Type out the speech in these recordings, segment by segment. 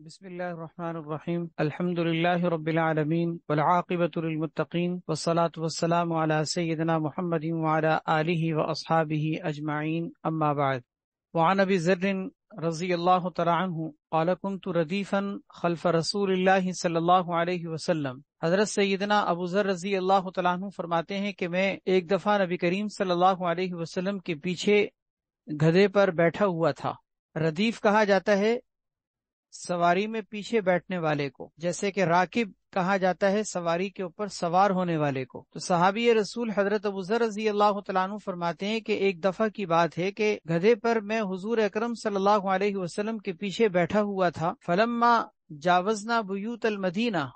بسم اللہ الرحمن الرحیم الحمد للہ رب العالمین والعاقبۃ للمتقین والصلاة والسلام علی سیدنا محمد وعلی آلہ واصحابہ اجمعین اما بعد وعن ابی ذر رضی اللہ تعالی عنہ قال كنت ردیفا خلف رسول اللہ صلی اللہ علیہ وسلم۔ حضرت سیدنا ابو ذر رضی اللہ تعالی عنہ فرماتے ہیں کہ میں ایک دفعہ نبی کریم صلی اللہ علیہ وسلم کے پیچھے گدھے پر بیٹھا ہوا تھا۔ ردیف کہا جاتا ہے سواری میں پیچھے بیٹھنے والے کو، جیسے کہ راکب کہا جاتا ہے سواری کے اوپر سوار ہونے والے کو۔ تو صحابی رسول حضرت ابو ذر رضی اللہ تعالیٰ عنہ فرماتے ہیں کہ ایک دفعہ کی بات ہے کہ گدھے پر میں حضور اکرم صلی اللہ علیہ وسلم کے پیچھے بیٹھا ہوا تھا۔ فلما جاوزنا بیوت المدینہ،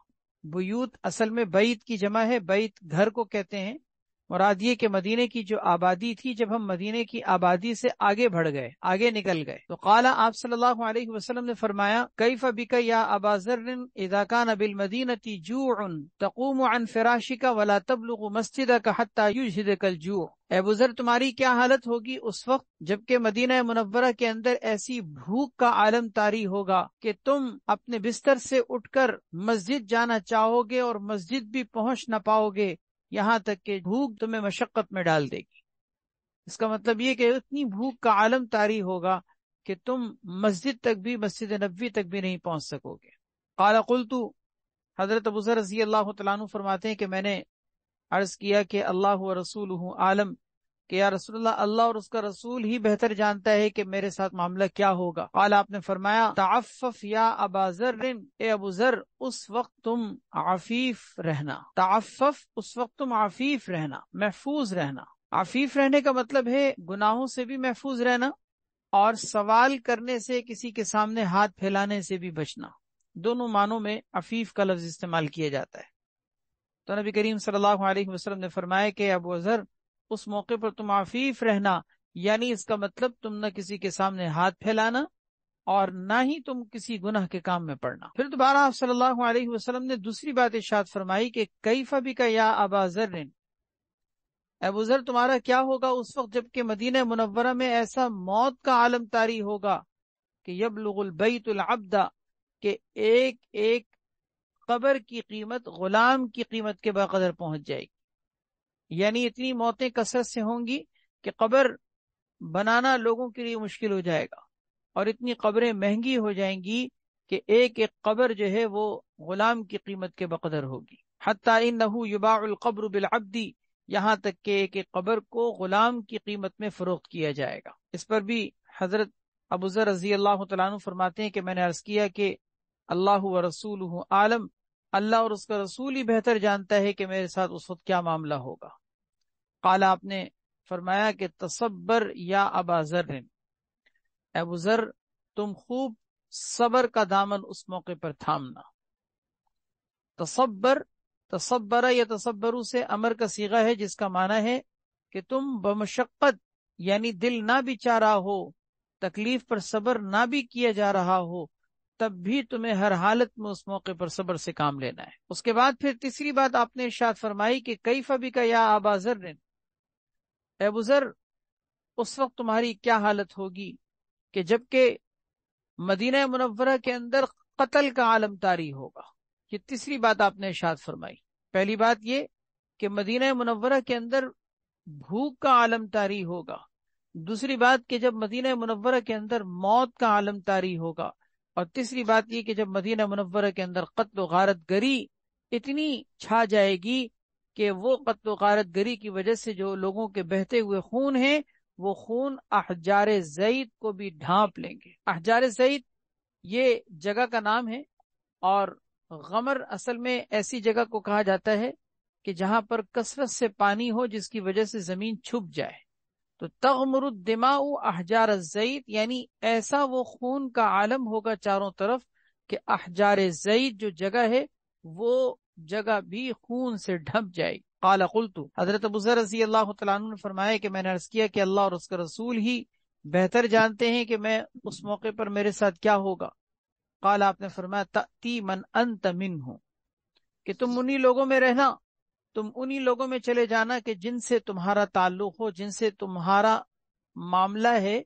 بیوت اصل میں بیت کی جمع ہے، بیت گھر کو کہتے ہیں۔ مراد یہ کہ مدینے کی جو آبادی تھی، جب ہم مدینے کی آبادی سے آگے بڑھ گئے، آگے نکل گئے، تو قال آپ صلی اللہ علیہ وسلم نے فرمایا کیف بک یا ابا ذر اذا کان بالمدینۃ جوع تقوم عن فراشک ولا تبلغ مسجدک حتی یجہدک الجوع۔ اے ابو ذر، تمہاری کیا حالت ہوگی اس وقت جبکہ مدینہ منورہ کے اندر ایسی بھوک کا عالم طاری ہوگا کہ تم اپنے بستر سے اٹھ کر مسجد جانا چاہو گے اور مسجد بھی پہنچ نہ پاؤ گے، یہاں تک کہ بھوک تمہیں مشقت میں ڈال دے گی۔ اس کا مطلب یہ کہ اتنی بھوک کا عالم طاری ہوگا کہ تم مسجد تک بھی، مسجد نبوی تک بھی نہیں پہنچ سکو گے۔ قال قلت، حضرت ابو ذر رضی اللہ تعالیٰ عنہ فرماتے ہیں کہ میں نے عرض کیا کہ اللہ و رسولہ عالم، کہ یا رسول اللہ، اللہ اور اس کا رسول ہی بہتر جانتا ہے کہ میرے ساتھ معاملہ کیا ہوگا۔ قال، آپ نے فرمایا تعفف یا ابا ذر، اے ابو ذر اس وقت تم عفیف رہنا۔ تعفف اس وقت تم عفیف رہنا، محفوظ رہنا۔ عفیف رہنے کا مطلب ہے گناہوں سے بھی محفوظ رہنا اور سوال کرنے سے، کسی کے سامنے ہاتھ پھیلانے سے بھی بچنا۔ دونوں معنوں میں عفیف کا لفظ استعمال کیا جاتا ہے۔ تو نبی کریم صلی اللہ علیہ وسلم نے فرمایا کہ ابو ذر اس موقع پر تم عفیف رہنا، یعنی اس کا مطلب تم نہ کسی کے سامنے ہاتھ پھیلانا اور نہ ہی تم کسی گناہ کے کام میں پڑنا۔ پھر دوبارہ آپ صلی اللہ علیہ وسلم نے دوسری بات ارشاد فرمائی کہ کیف بک یا ابا ذر، ابو ذر تمہارا کیا ہوگا اس وقت جبکہ مدینہ منورہ میں ایسا موت کا عالم طاری ہوگا کہ یبلغ البیت العبد، کہ ایک ایک قبر کی قیمت غلام کی قیمت کے بقدر پہنچ جائے گی۔ یعنی اتنی موتیں کثرت سے ہوں گی کہ قبر بنانا لوگوں کے لیے مشکل ہو جائے گا، اور اتنی قبریں مہنگی ہو جائیں گی کہ ایک ایک قبر جو ہے وہ غلام کی قیمت کے بقدر ہوگی۔ حتی انہ یباع القبر بالعبد، یہاں تک کہ ایک ایک قبر کو غلام کی قیمت میں فروخت کیا جائے گا۔ اس پر بھی حضرت ابو ذر رضی اللہ تعالیٰ عنہ فرماتے ہیں کہ میں نے عرض کیا کہ اللہ و رسولہ عالم، اللہ اور اس کا رسول ہی بہتر جانتا ہے کہ میرے ساتھ اس وقت کیا معاملہ ہوگا۔ قال، آپ نے فرمایا کہ تصبر یا ابا ذر، ابو ذر تم خوب صبر کا دامن اس موقع پر تھامنا۔ تصبر، تصبر یا تصبرو سے امر کا صیغہ ہے جس کا معنی ہے کہ تم بمشقت، یعنی دل نہ بھی چاہ رہا ہو، تکلیف پر صبر نہ بھی کیا جا رہا ہو، تب بھی تمہیں ہر حالت میں اس موقع پر صبر سے کام لینا ہے۔ اس کے بعد پھر تیسری بات آپ نے ارشاد فرمائی کہ کیف بک یا ابا ذر، اے ابو ذر اس وقت تمہاری کیا حالت ہوگی کہ جبکہ مدینہ منورہ کے اندر قتل کا عالم طاری ہوگا۔ یہ تیسری بات آپ نے ارشاد فرمائی۔ پہلی بات یہ کہ مدینہ منورہ کے اندر بھوک کا عالم طاری ہوگا، دوسری بات کہ جب مدینہ منورہ کے اندر موت کا عالم طاری ہوگا، اور تیسری بات یہ کہ جب مدینہ منورہ کے اندر قتل و غارت گری اتنی چھا جائے گی کہ وہ قتل و غارت گری کی وجہ سے جو لوگوں کے بہتے ہوئے خون ہیں، وہ خون احجار زید کو بھی ڈھانپ لیں گے۔ احجار زید یہ جگہ کا نام ہے، اور غمر اصل میں ایسی جگہ کو کہا جاتا ہے کہ جہاں پر کثرت سے پانی ہو جس کی وجہ سے زمین چھپ جائے۔ تو تغمر الدماء احجار الزید، یعنی ایسا وہ خون کا عالم ہوگا چاروں طرف کہ احجار زید جو جگہ ہے وہ جگہ بھی خون سے ڈھپ جائے گی۔ قال قلت، حضرت ابو ذر رضی اللہ تعالیٰ عنہ نے فرمایا کہ میں نے عرض کیا کہ اللہ اور اس کا رسول ہی بہتر جانتے ہیں کہ میں اس موقع پر میرے ساتھ کیا ہوگا۔ قال، آپ نے فرمایا تأتی من انت منہ، کہ تم انہی لوگوں میں رہنا، تم انہی لوگوں میں چلے جانا کہ جن سے تمہارا تعلق ہو، جن سے تمہارا معاملہ ہے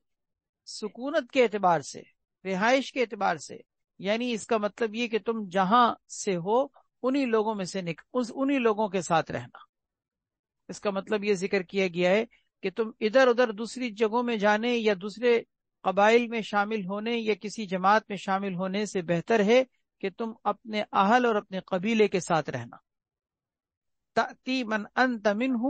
سکونت کے اعتبار سے، رہائش کے اعتبار سے، یعنی اس کا مطلب یہ کہ تم جہاں سے ہو انہی لوگوں میں سے انہی لوگوں کے ساتھ رہنا. اس کا مطلب یہ ذکر کیا گیا ہے کہ تم ادھر ادھر دوسری جگہوں میں جانے یا دوسرے قبائل میں شامل ہونے یا کسی جماعت میں شامل ہونے سے بہتر ہے کہ تم اپنے اہل اور اپنے قبیلے کے ساتھ رہنا. تأتی من انت منہ،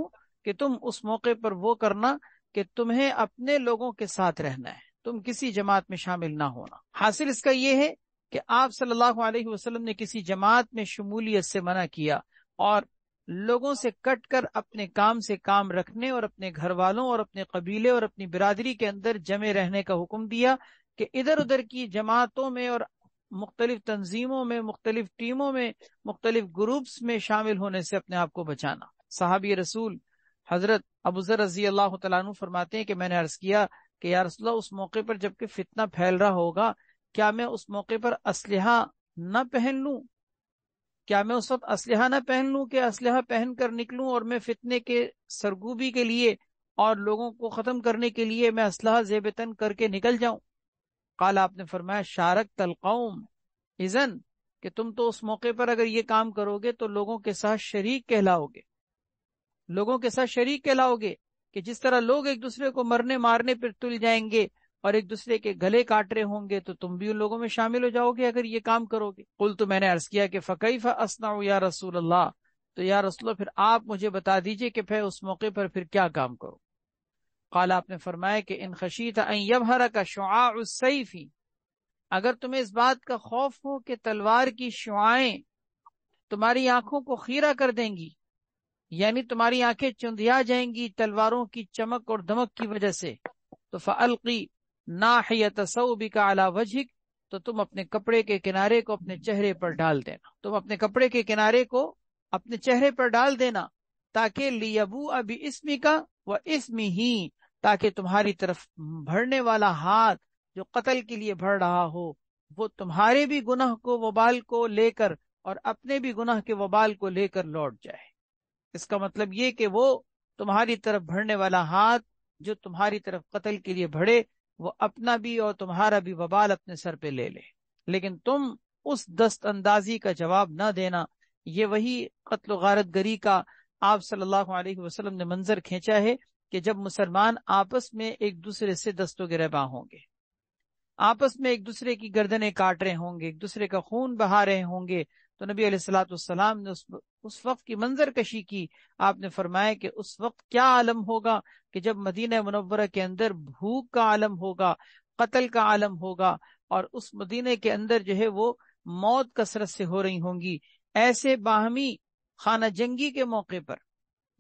کہ تم اس موقع پر وہ کرنا کہ تمہیں اپنے لوگوں کے ساتھ رہنا ہے، تم کسی جماعت میں شامل نہ ہونا. حاصل اس کا یہ ہے کہ آپ صلی اللہ علیہ وسلم نے کسی جماعت میں شمولیت سے منع کیا اور لوگوں سے کٹ کر اپنے کام سے کام رکھنے اور اپنے گھر والوں اور اپنے قبیلے اور اپنی برادری کے اندر جمع رہنے کا حکم دیا کہ ادھر ادھر کی جماعتوں میں اور مختلف تنظیموں میں، مختلف ٹیموں میں، مختلف گروپس میں شامل ہونے سے اپنے آپ کو بچانا. صحابی رسول حضرت ابو ذر رضی اللہ تعالیٰ عنہ فرماتے ہیں کہ میں نے عرض کیا کہ یا رسول اللہ، اس موقع پر جب کہ فتنہ پھیل رہا ہوگا، کیا میں اس موقع پر اسلحہ نہ پہن لوں؟ کیا میں اس وقت اسلحہ نہ پہن لوں کہ اسلحہ پہن کر نکلوں اور میں فتنے کے سرگوبی کے لیے اور لوگوں کو ختم کرنے کے لیے میں اسلحہ زیب تن کر کے نکل جاؤں؟ قال، آپ نے فرمایا شارکت القوم اذن، کہ تم تو اس موقع پر اگر یہ کام کرو گے تو لوگوں کے ساتھ شریک کہلاؤ گے. لوگوں کے ساتھ شریک کہلاؤ گے کہ جس طرح لوگ ایک دوسرے کو مرنے مارنے پر تل جائیں گے اور ایک دوسرے کے گلے کاٹ رہے ہوں گے تو تم بھی ان لوگوں میں شامل ہو جاؤ گے اگر یہ کام کرو گے. قلت، میں نے عرض کیا کہ فکیف اصنع یا رسول اللہ، تو یا رسول اللہ پھر آپ مجھے بتا دیجئے کہ پھر اس موقع پر پھر کیا کام کرو. قال، آپ نے فرمایا کہ ان خشیت ان یظہرک شعاع السیف، اگر تمہیں اس بات کا خوف ہو کہ تلوار کی شعاعیں تمہاری آنکھوں کو خیرہ کر دیں گی، یعنی تمہاری آنکھیں چندیا جائیں گی تلواروں کی چمک اور دمک کی وجہ سے، تو فَأَلْقِ نَاحِيَةَ ثَوْبِكَ عَلَى وَجْهِكَ، تو تم اپنے کپڑے کے کنارے کو اپنے چہرے پر ڈال دینا. تم اپنے کپڑے کے کنارے کو اپنے چہرے پر ڈال دینا تاکہ لِيَبُوءَ بِإِسْمِكَ وَإِسْمِهِ، تاکہ تمہاری طرف بڑھنے والا ہاتھ جو قتل کے لیے بڑھ رہا ہو وہ تمہارے بھی گناہ کو وبال کو لے کر اور اپنے بھی گناہ کے وبال کو لے کر لوٹ جائے. اس کا مطلب یہ کہ وہ تمہاری طرف بڑھنے والا ہاتھ جو تمہاری طرف قتل کے لیے بڑھے وہ اپنا بھی اور تمہارا بھی وبال اپنے سر پہ لے لے، لیکن تم اس دست اندازی کا جواب نہ دینا. یہ وہی قتل و غارت گری کا آپ صلی اللہ علیہ وسلم نے منظر کھینچا ہے کہ جب مسلمان آپس میں ایک دوسرے سے دست و گریباں ہوں گے، آپس میں ایک دوسرے کی گردنیں کاٹ رہے ہوں گے، ایک دوسرے کا خون بہا رہے ہوں گے، تو نبی علیہ الصلوۃ والسلام نے اس وقت کی منظر کشی کی. آپ نے فرمایا کہ اس وقت کیا عالم ہوگا کہ جب مدینہ منورہ کے اندر بھوک کا عالم ہوگا، قتل کا عالم ہوگا، اور اس مدینہ کے اندر جو ہے وہ موت کثرت سے ہو رہی ہوں گی. ایسے باہمی خانہ جنگی کے موقع پر،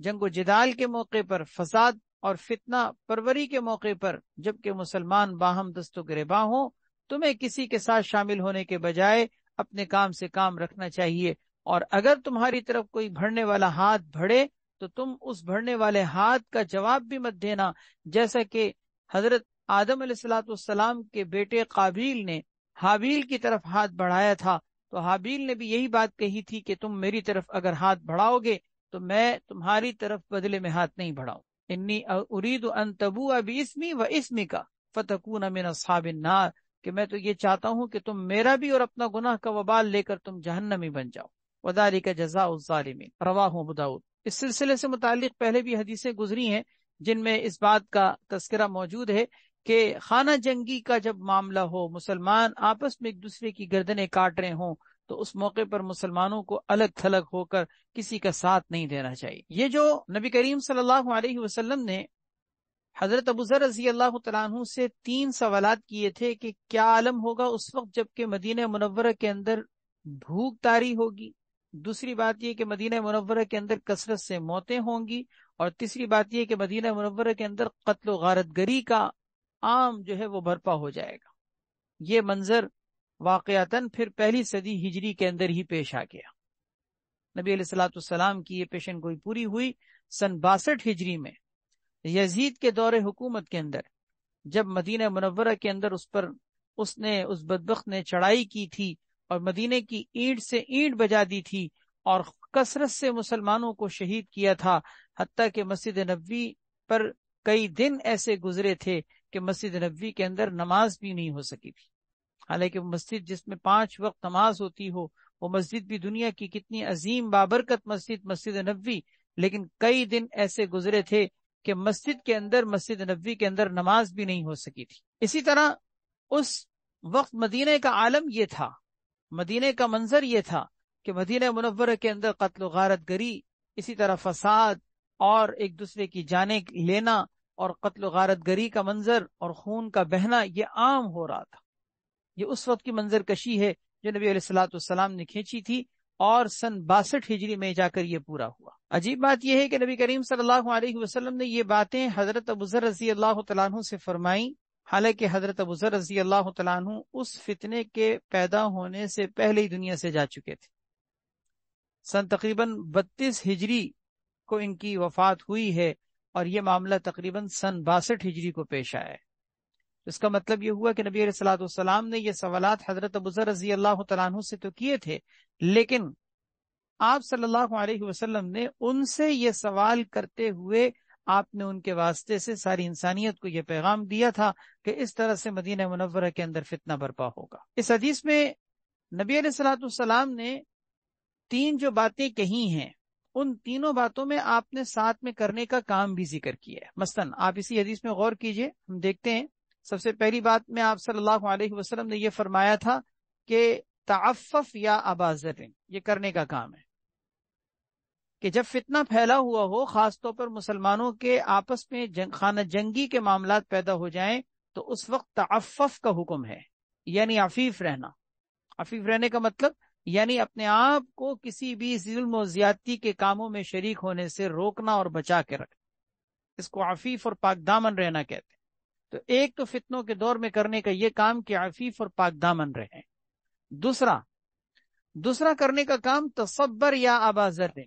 جنگ و جدال کے موقع پر، فساد اور فتنہ پروری کے موقع پر، جبکہ مسلمان باہم دست و گریباں ہوں، تمہیں کسی کے ساتھ شامل ہونے کے بجائے اپنے کام سے کام رکھنا چاہیے. اور اگر تمہاری طرف کوئی بڑھنے والا ہاتھ بڑھے تو تم اس بڑھنے والے ہاتھ کا جواب بھی مت دینا، جیسا کہ حضرت آدم علیہ الصلوۃ والسلام کے بیٹے قابیل نے حابیل کی طرف ہاتھ بڑھایا تھا، تو حابیل نے بھی یہی بات کہی تھی کہ تم میری طرف اگر ہاتھ بڑھاؤ گے تو میں تمہاری طرف بدلے میں ہاتھ نہیں بڑھاؤں. انی ارید ان تبوء باسمی و اسمک فتکون من اصحاب النار، کہ میں تو یہ چاہتا ہوں کہ تم میرا بھی اور اپنا گناہ کا وبال لے کر تم جہنمی بن جاؤ. وذالک جزاء الظالمین، رواہ ابو داؤد. اس سلسلے سے متعلق پہلے بھی حدیثیں گزری ہیں جن میں اس بات کا تذکرہ موجود ہے کہ خانہ جنگی کا جب معاملہ ہو، مسلمان آپس میں ایک دوسرے کی گردنیں کاٹ رہے ہوں، تو اس موقع پر مسلمانوں کو الگ تھلگ ہو کر کسی کا ساتھ نہیں دینا چاہیے. یہ جو نبی کریم صلی اللہ علیہ وسلم نے حضرت ابو ذر رضی اللہ تعالیٰ عنہ سے 3 سوالات کیے تھے کہ کیا عالم ہوگا اس وقت جب کہ مدینہ منورہ کے اندر بھوک طاری ہوگی، دوسری بات یہ کہ مدینہ منورہ کے اندر کثرت سے موتیں ہوں گی، اور تیسری بات یہ کہ مدینہ منورہ کے اندر قتل و غارت گری کا عام جو ہے وہ برپا ہو جائے گا. یہ منظر واقعتاً پھر پہلی صدی ہجری کے اندر ہی پیش آ گیا. نبی علیہ الصلوۃ والسلام کی یہ پیشن گوئی پوری ہوئی سن 62 ہجری میں، یزید کے دور حکومت کے اندر، جب مدینہ منورہ کے اندر اس بدبخت نے چڑھائی کی تھی اور مدینے کی اینٹ سے اینٹ بجا دی تھی اور کثرت سے مسلمانوں کو شہید کیا تھا، حتیٰ کہ مسجد نبوی پر کئی دن ایسے گزرے تھے کہ مسجد نبوی کے اندر نماز بھی نہیں ہو سکی تھی. حالانکہ مسجد جس میں 5 وقت نماز ہوتی ہو، وہ مسجد بھی دنیا کی کتنی عظیم بابرکت مسجد، مسجد نبوی، لیکن کئی دن ایسے گزرے تھے کہ مسجد نبوی کے اندر نماز بھی نہیں ہو سکی تھی۔ اسی طرح اس وقت مدینہ کا عالم یہ تھا، مدینہ کا منظر یہ تھا کہ مدینہ منورہ کے اندر قتل و غارت گری، اسی طرح فساد اور ایک دوسرے کی جانیں لینا اور قتل و غارت گری کا منظر اور خون کا بہنا یہ عام ہو رہا تھا۔ یہ اس وقت کی منظر کشی ہے جو نبی علیہ الصلوۃ والسلام نے کھینچی تھی، اور سن 62 ہجری میں جا کر یہ پورا ہوا۔ عجیب بات یہ ہے کہ نبی کریم صلی اللہ علیہ وسلم نے یہ باتیں حضرت ابوذر رضی اللہ تعالیٰ عنہ سے فرمائیں، حالانکہ حضرت ابوذر رضی اللہ تعالیٰ عنہ اس فتنے کے پیدا ہونے سے پہلے ہی دنیا سے جا چکے تھے۔ سن تقریباً 32 ہجری کو ان کی وفات ہوئی ہے، اور یہ معاملہ تقریباً سن 62 ہجری کو پیش آیا ہے۔ اس کا مطلب یہ ہوا کہ نبی علیہ الصلوۃ والسلام نے یہ سوالات حضرت ابوذر رضی اللہ تعالیٰ عنہ سے تو کیے تھے، لیکن آپ صلی اللہ علیہ وسلم نے ان سے یہ سوال کرتے ہوئے آپ نے ان کے واسطے سے ساری انسانیت کو یہ پیغام دیا تھا کہ اس طرح سے مدینہ منورہ کے اندر فتنہ برپا ہوگا۔ اس حدیث میں نبی علیہ الصلوۃ والسلام نے 3 جو باتیں کہی ہیں، ان تینوں باتوں میں آپ نے ساتھ میں کرنے کا کام بھی ذکر کیا ہے۔ مثلا آپ اسی حدیث میں غور کیجئے، ہم دیکھتے ہیں سب سے پہلی بات میں آپ صلی اللہ علیہ وسلم نے یہ فرمایا تھا کہ تعفف یا ابا ذر، یہ کرنے کا کام ہے کہ جب فتنہ پھیلا ہوا ہو، خاص طور پر مسلمانوں کے آپس میں خانہ جنگی کے معاملات پیدا ہو جائیں، تو اس وقت تعفف کا حکم ہے، یعنی عفیف رہنا۔ عفیف رہنے کا مطلب یعنی اپنے آپ کو کسی بھی ظلم و زیادتی کے کاموں میں شریک ہونے سے روکنا اور بچا کے رکھنا، اس کو عفیف اور پاک دامن رہنا کہتے ہیں۔ تو ایک تو فتنوں کے دور میں کرنے کا یہ کام کہ عفیف اور پاک دامن رہیں۔ دوسرا کرنے کا کام تصبر یا ابا ذر،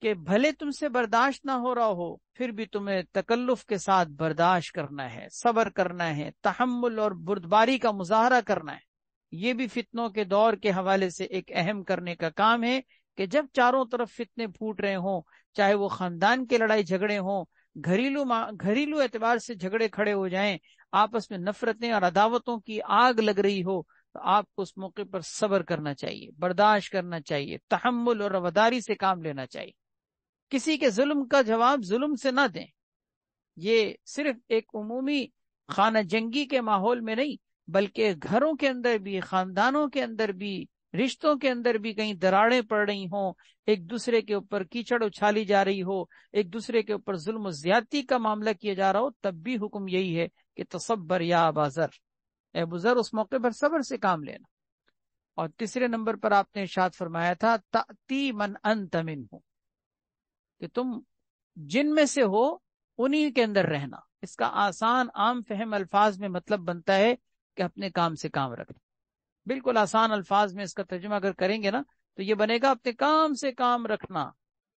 کہ بھلے تم سے برداشت نہ ہو رہا ہو، پھر بھی تمہیں تکلف کے ساتھ برداشت کرنا ہے، صبر کرنا ہے، تحمل اور بردباری کا مظاہرہ کرنا ہے۔ یہ بھی فتنوں کے دور کے حوالے سے ایک اہم کرنے کا کام ہے کہ جب چاروں طرف فتنے پھوٹ رہے ہوں، چاہے وہ خاندان کے لڑائی جھگڑے ہوں، گھریلو اعتبار سے جھگڑے کھڑے ہو جائیں، آپس میں نفرتیں اور عداوتوں کی آگ لگ رہی ہو، تو آپ کو اس موقع پر صبر کرنا چاہیے، برداشت کرنا چاہیے، تحمل اور رواداری سے کام لینا چاہیے۔ کسی کے ظلم کا جواب ظلم سے نہ دیں۔ یہ صرف ایک عمومی خانہ جنگی کے ماحول میں نہیں، بلکہ گھروں کے اندر بھی، خاندانوں کے اندر بھی، رشتوں کے اندر بھی کہیں دراڑیں پڑ رہی ہوں، ایک دوسرے کے اوپر کیچڑ اچھالی جا رہی ہو، ایک دوسرے کے اوپر ظلم و زیادتی کا معاملہ کیا جا رہا ہو، تب بھی حکم یہی ہے کہ تصبر یا ابا ذر، اے ابو ذر اس موقع پر صبر سے کام لینا۔ اور تیسرے نمبر پر آپ نے ارشاد فرمایا تھا تأتی من انت منہ، کہ تم جن میں سے ہو انہی کے اندر رہنا۔ اس کا آسان عام فہم الفاظ میں مطلب بنتا ہے کہ اپنے کام سے کام رکھنا۔ بالکل آسان الفاظ میں اس کا ترجمہ اگر کریں گے نا تو یہ بنے گا اپنے کام سے کام رکھنا،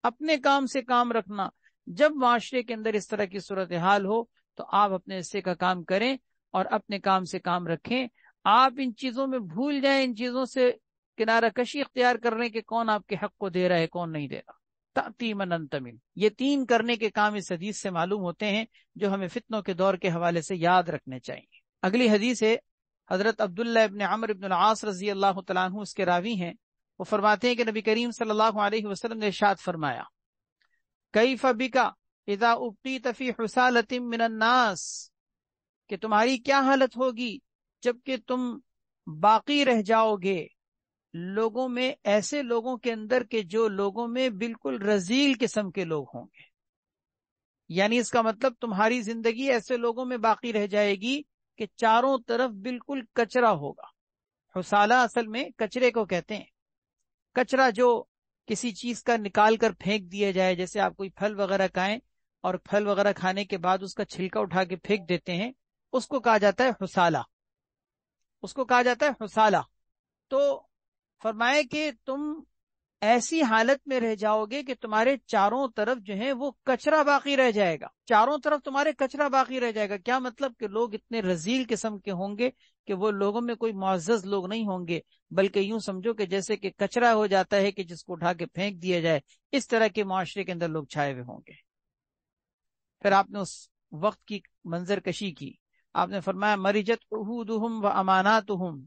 اپنے کام سے کام رکھنا۔ جب معاشرے کے اندر اس طرح کی صورتحال ہو تو آپ اپنے حصے کا کام کریں اور اپنے کام سے کام رکھیں۔ آپ ان چیزوں میں بھول جائیں، ان چیزوں سے کنارہ کشی اختیار کر رہے ہیں کہ کون آپ کے حق کو دے رہا ہے، کون نہیں دے رہا۔ تأتی من انت منہ، یہ 3 کرنے کے کام اس حدیث سے معلوم ہوتے ہیں جو ہمیں فتنوں کے دور کے حوالے سے یاد رکھنے چاہیے۔ اگلی حدیث ہے حضرت عبداللہ ابن عمرو ابن العاص رضی اللہ تعالیٰ عنہ، اس کے راوی ہیں، وہ فرماتے ہیں کہ نبی کریم صلی اللہ علیہ وسلم نے ارشاد فرمایا کیف بک اذا ابقیت فی حسالۃ من الناس، کہ تمہاری کیا حالت ہوگی جبکہ تم باقی رہ جاؤ گے لوگوں میں، ایسے لوگوں کے اندر کہ جو لوگوں میں بالکل رذیل قسم کے لوگ ہوں گے۔ یعنی اس کا مطلب تمہاری زندگی ایسے لوگوں میں باقی رہ جائے گی کہ چاروں طرف بالکل کچرا ہوگا۔ حسالہ اصل میں کچرے کو کہتے ہیں، کچرا جو کسی چیز کا نکال کر پھینک دیا جائے، جیسے آپ کوئی پھل وغیرہ کھائیں اور پھل وغیرہ کھانے کے بعد اس کا چھلکا اٹھا کے پھینک دیتے ہیں، اس کو کہا جاتا ہے حسالہ، اس کو کہا جاتا ہے حسالہ۔ تو فرمائے کہ تم ایسی حالت میں رہ جاؤ گے کہ تمہارے چاروں طرف جو ہے وہ کچرا باقی رہ جائے گا، چاروں طرف تمہارے کچرا باقی رہ جائے گا۔ کیا مطلب کہ لوگ اتنے رذیل قسم کے ہوں گے کہ وہ لوگوں میں کوئی معزز لوگ نہیں ہوں گے، بلکہ یوں سمجھو کہ جیسے کہ کچرا ہو جاتا ہے کہ جس کو اٹھا کے پھینک دیا جائے، اس طرح کے معاشرے کے اندر لوگ چھائے ہوئے ہوں گے۔ پھر آپ نے اس وقت کی منظر کشی کی آپ نے فرمایا مریجت عہودہم و اماناتہم،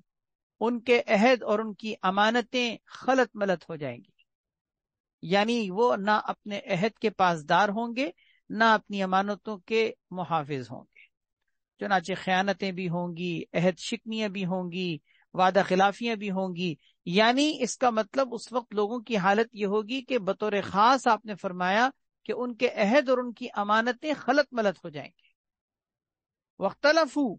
ان کے عہد اور ان کی امانتیں خلط ملط ہو جائیں گی، یعنی وہ نہ اپنے عہد کے پاسدار ہوں گے نہ اپنی امانتوں کے محافظ ہوں گے، چنانچہ خیانتیں بھی ہوں گی، عہد شکنیاں بھی ہوں گی، وعدہ خلافیاں بھی ہوں گی، یعنی اس کا مطلب اس وقت لوگوں کی حالت یہ ہوگی کہ بطور خاص آپ نے فرمایا کہ ان کے عہد اور ان کی امانتیں خلط ملط ہو جائیں گے، واختلفوا،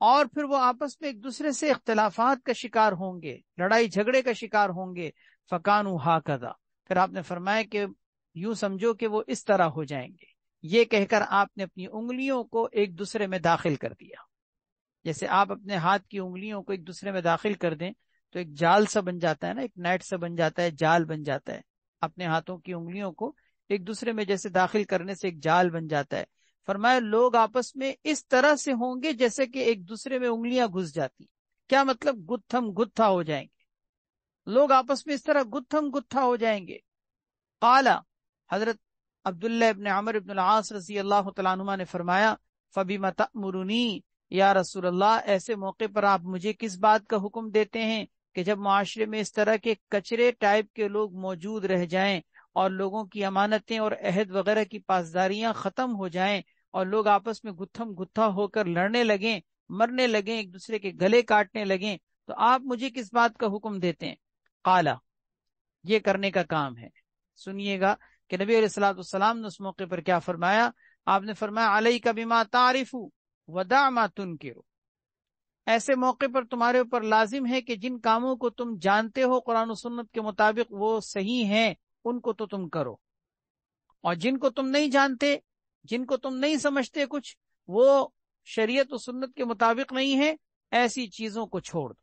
اور پھر وہ آپس میں ایک دوسرے سے اختلافات کا شکار ہوں گے، لڑائی جھگڑے کا شکار ہوں گے، فکانوا ہاکذا، پھر آپ نے فرمایا کہ یوں سمجھو کہ وہ اس طرح ہو جائیں گے، یہ کہہ کر آپ نے اپنی انگلیوں کو ایک دوسرے میں داخل کر دیا، جیسے آپ اپنے ہاتھ کی انگلیوں کو ایک دوسرے میں داخل کر دیں تو ایک جال سا بن جاتا ہے نا، ایک نیٹ سا بن جاتا ہے، جال بن جاتا ہے، اپنے ہاتھوں کی انگلیوں کو ایک دوسرے میں جیسے داخل کرنے سے ایک جال بن جاتا ہے، فرمایا لوگ آپس میں اس طرح سے ہوں گے جیسے کہ ایک دوسرے میں انگلیاں گھس جاتی، کیا مطلب گتھم گتھا ہو جائیں گے، لوگ آپس میں اس طرح گتھم گتھا ہو جائیں گے۔ قال، حضرت عبداللہ ابن عمر ابن العاص رضی اللہ تعالیٰ عنہما نے فرمایا فَبِمَ تَأْمُرُنِي، یا رسول اللہ ایسے موقع پر آپ مجھے کس بات کا حکم دیتے ہیں کہ جب معاشرے میں اس طرح کے کچرے ٹائپ کے لوگ موجود رہ جائیں اور لوگوں کی امانتیں اور عہد وغیرہ کی پاسداریاں ختم ہو جائیں اور لوگ آپس میں گتھم گتھا ہو کر لڑنے لگیں، مرنے لگیں، ایک دوسرے کے گلے کاٹنے لگیں، تو آپ مجھے کس بات کا حکم دیتے ہیں؟ قالا، یہ کرنے کا کام ہے۔ سنیے گا کہ نبی علیہ الصلوۃ والسلام نے اس موقع پر کیا فرمایا، آپ نے فرمایا علیک بما تعرف ودع ما تنکر، ایسے موقع پر تمہارے اوپر لازم ہے کہ جن کاموں کو تم جانتے ہو قرآن و سنت کے مطابق وہ صحیح ہیں ان کو تو تم کرو، اور جن کو تم نہیں جانتے، جن کو تم نہیں سمجھتے کچھ، وہ شریعت و سنت کے مطابق نہیں ہے، ایسی چیزوں کو چھوڑ دو۔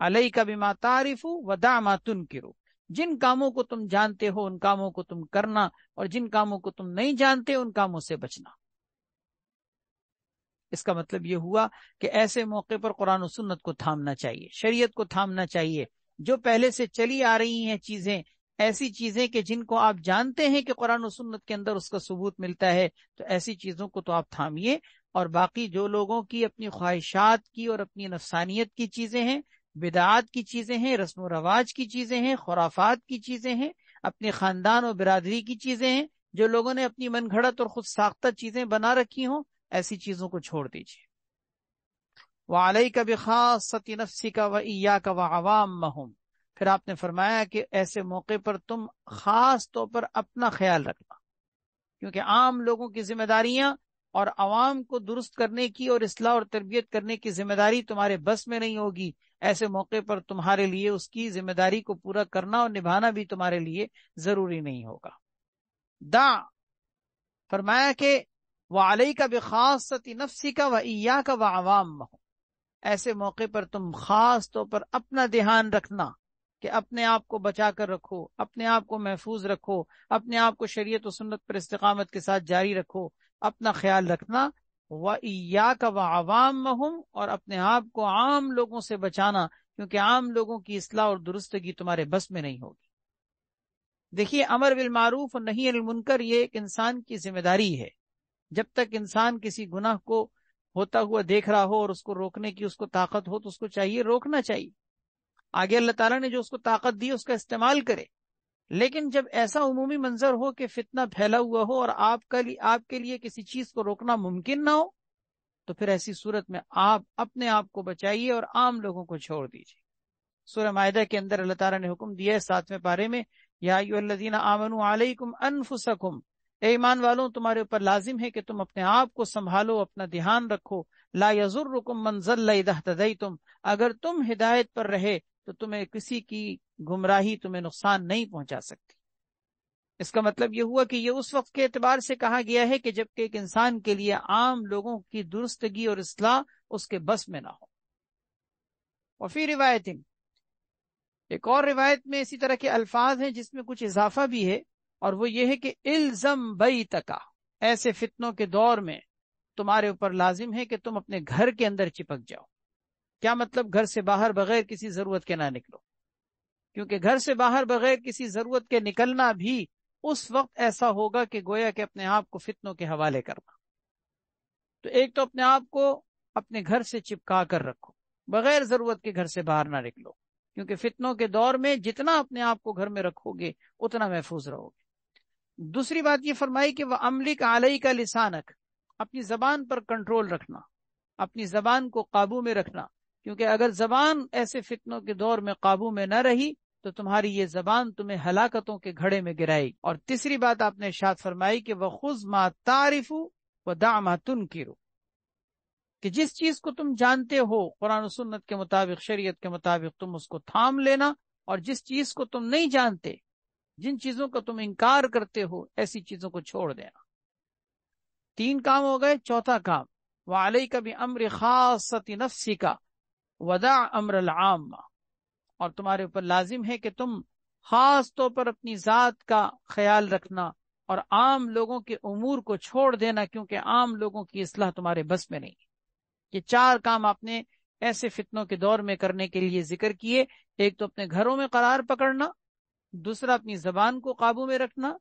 علیک بما تعرف ودع ما تنکر، جن کاموں کو تم جانتے ہو ان کاموں کو تم کرنا، اور جن کاموں کو تم نہیں جانتے ان کاموں سے بچنا۔ اس کا مطلب یہ ہوا کہ ایسے موقع پر قرآن و سنت کو تھامنا چاہیے، شریعت کو تھامنا چاہیے، جو پہلے سے چلی آ رہی ہیں چیزیں، ایسی چیزیں کہ جن کو آپ جانتے ہیں کہ قرآن و سنت کے اندر اس کا ثبوت ملتا ہے، تو ایسی چیزوں کو تو آپ تھامیے، اور باقی جو لوگوں کی اپنی خواہشات کی اور اپنی نفسانیت کی چیزیں ہیں، بدعات کی چیزیں ہیں، رسم و رواج کی چیزیں ہیں، خرافات کی چیزیں ہیں، اپنے خاندان اور برادری کی چیزیں ہیں، جو لوگوں نے اپنی من گھڑت اور خود ساختہ چیزیں بنا رکھی ہوں، ایسی چیزوں کو چھوڑ دیجیے۔ وَعَلَيْكَ بِخَاصَّةِ نَفْسِكَ وَإِيَّاكَ وَعَوَامَّهُمْ، پھر آپ نے فرمایا کہ ایسے موقع پر تم خاص طور پر اپنا خیال رکھنا، کیونکہ عام لوگوں کی ذمہ داریاں اور عوام کو درست کرنے کی اور اصلاح اور تربیت کرنے کی ذمہ داری تمہارے بس میں نہیں ہوگی، ایسے موقع پر تمہارے لیے اس کی ذمہ داری کو پورا کرنا اور نبھانا بھی تمہارے لیے ضروری نہیں ہوگا۔ دع، فرمایا کہ وَعَلَيْكَ بِخَاصَّةِ نَفْسِكَ وَإِيَّاكَ وَعَوَامَّهُمْ، ایسے موقع پر تم خاص طور پر اپنا دھیان رکھنا کہ اپنے آپ کو بچا کر رکھو، اپنے آپ کو محفوظ رکھو، اپنے آپ کو شریعت و سنت پر استقامت کے ساتھ جاری رکھو، اپنا خیال رکھنا، وَإِيَّاكَ وَعَوَامَّهُمْ، اور اپنے آپ کو عام لوگوں سے بچانا، کیونکہ عام لوگوں کی اصلاح اور درستگی تمہارے بس میں نہیں ہوگی۔ دیکھیے، امر بالمعروف اور نہی عن المنکر یہ ایک انسان کی ذمہ داری ہے، جب تک انسان کسی گناہ کو ہوتا ہوا دیکھ رہا ہو اور اس کو روکنے کی اس کو طاقت ہو تو اس کو چاہیے، روکنا چاہیے، آگے اللہ تعالیٰ نے جو اس کو طاقت دی اس کا استعمال کرے، لیکن جب ایسا عمومی منظر ہو کہ فتنہ پھیلا ہوا ہو اور آپ کے لیے کسی چیز کو روکنا ممکن نہ ہو، تو پھر ایسی صورت میں آپ اپنے آپ کو بچائیے اور عام لوگوں کو چھوڑ دیجیے۔ سورہ مائدہ کے اندر اللہ تعالیٰ نے حکم دیا ہے 7ویں پارے میں، یا ایھا الذین آمنوا علیکم انفسکم، اے ایمان والوں تمہارے اوپر لازم ہے کہ تم اپنے آپ کو سنبھالو، اپنا دھیان رکھو، لا یضرکم من ضل اذا اہتدیتم، اگر تم ہدایت پر رہے تو تمہیں کسی کی گمراہی تمہیں نقصان نہیں پہنچا سکتی۔ اس کا مطلب یہ ہوا کہ یہ اس وقت کے اعتبار سے کہا گیا ہے کہ جب کہ ایک انسان کے لیے عام لوگوں کی درستگی اور اصلاح اس کے بس میں نہ ہو۔ وفی روایت، ایک اور روایت میں اسی طرح کے الفاظ ہیں جس میں کچھ اضافہ بھی ہے، اور وہ یہ ہے کہ الزم بیتک، ایسے فتنوں کے دور میں تمہارے اوپر لازم ہے کہ تم اپنے گھر کے اندر چپک جاؤ۔ کیا مطلب؟ گھر سے باہر بغیر کسی ضرورت کے نہ نکلو، کیونکہ گھر سے باہر بغیر کسی ضرورت کے نکلنا بھی اس وقت ایسا ہوگا کہ گویا کہ اپنے آپ کو فتنوں کے حوالے کرنا۔ تو ایک تو اپنے آپ کو اپنے گھر سے چپکا کر رکھو، بغیر ضرورت کے گھر سے باہر نہ نکلو، کیونکہ فتنوں کے دور میں جتنا اپنے آپ کو گھر میں رکھو گے اتنا محفوظ رہو گے۔ دوسری بات یہ فرمائی کہ وہ املک علیہ کا لسانک، اپنی زبان پر کنٹرول رکھنا، اپنی زبان کو قابو میں رکھنا، کیونکہ اگر زبان ایسے فتنوں کے دور میں قابو میں نہ رہی تو تمہاری یہ زبان تمہیں ہلاکتوں کے گھڑے میں گرائے گی۔ اور تیسری بات آپ نے ارشاد فرمائی کہ وَخُذْ مَا تَعْرِفُ وَدَعْ مَا تُنْكِرُ، کہ جس چیز کو تم جانتے ہو قرآن و سنت کے مطابق، شریعت کے مطابق، تم اس کو تھام لینا، اور جس چیز کو تم نہیں جانتے، جن چیزوں کا تم انکار کرتے ہو، ایسی چیزوں کو چھوڑ دینا۔ 3 کام ہو گئے۔ چوتھا کام وَعَلَيْكَ بِأَمْرِ خَاصَّةِ نَفْسِكَ وَدَعْ أَمْرَ الْعَامَّةِ، اور تمہارے اوپر لازم ہے کہ تم خاص طور پر اپنی ذات کا خیال رکھنا اور عام لوگوں کے امور کو چھوڑ دینا، کیونکہ عام لوگوں کی اصلاح تمہارے بس میں نہیں۔ یہ 4 کام آپ نے ایسے فتنوں کے دور میں کرنے کے لیے ذکر کیے۔ ایک تو اپنے گھروں میں قرار پکڑنا، دوسرا اپنی زبان کو قابو میں رکھنا،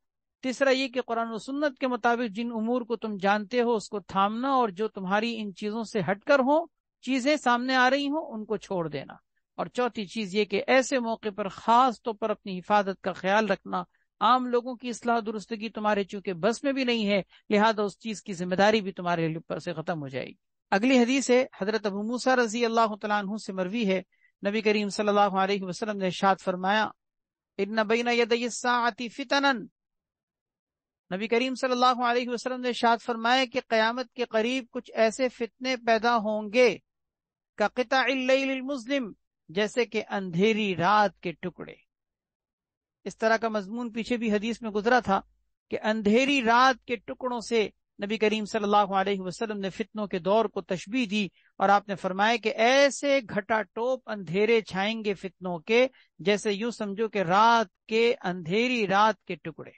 تیسرا یہ کہ قرآن و سنت کے مطابق جن امور کو تم جانتے ہو اس کو تھامنا، اور جو تمہاری ان چیزوں سے ہٹ کر ہوں، چیزیں سامنے آ رہی ہوں، ان کو چھوڑ دینا۔ اور چوتھی چیز یہ کہ ایسے موقع پر خاص طور پر اپنی حفاظت کا خیال رکھنا، عام لوگوں کی اصلاح درستگی تمہارے چونکہ بس میں بھی نہیں ہے، لہذا اس چیز کی ذمہ داری بھی تمہارے اوپر سے ختم ہو جائے گی۔ اگلی حدیث ہے حضرت ابو موسیٰ رضی اللہ تعالیٰ عنہ سے مروی ہے، نبی کریم صلی اللہ علیہ وسلم نے ارشاد فرمایا ان بین یدی الساعۃ فتنا، نبی کریم صلی اللہ علیہ وسلم نے ارشاد فرمایا کہ قیامت کے قریب کچھ ایسے فتنے پیدا ہوں گے کقطع اللیل المظلم، جیسے کہ اندھیری رات کے ٹکڑے۔ اس طرح کا مضمون پیچھے بھی حدیث میں گزرا تھا کہ اندھیری رات کے ٹکڑوں سے نبی کریم صلی اللہ علیہ وسلم نے فتنوں کے دور کو تشبیہ دی، اور آپ نے فرمایا کہ ایسے گھٹا ٹوپ اندھیرے چھائیں گے فتنوں کے، جیسے یوں سمجھو کہ رات کے اندھیری رات کے ٹکڑے۔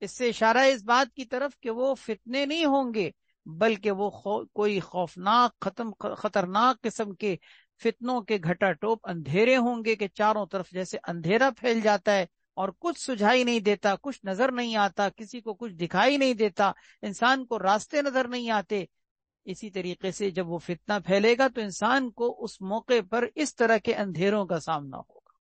اس سے اشارہ ہے اس بات کی طرف کہ وہ فتنے نہیں ہوں گے، بلکہ وہ کوئی خوفناک خطرناک قسم کے فتنوں کے گھٹا ٹوپ اندھیرے ہوں گے کہ چاروں طرف جیسے اندھیرا پھیل جاتا ہے اور کچھ سجھائی نہیں دیتا، کچھ نظر نہیں آتا، کسی کو کچھ دکھائی نہیں دیتا، انسان کو راستے نظر نہیں آتے۔ اسی طریقے سے جب وہ فتنہ پھیلے گا تو انسان کو اس موقع پر اس طرح کے اندھیروں کا سامنا ہوگا۔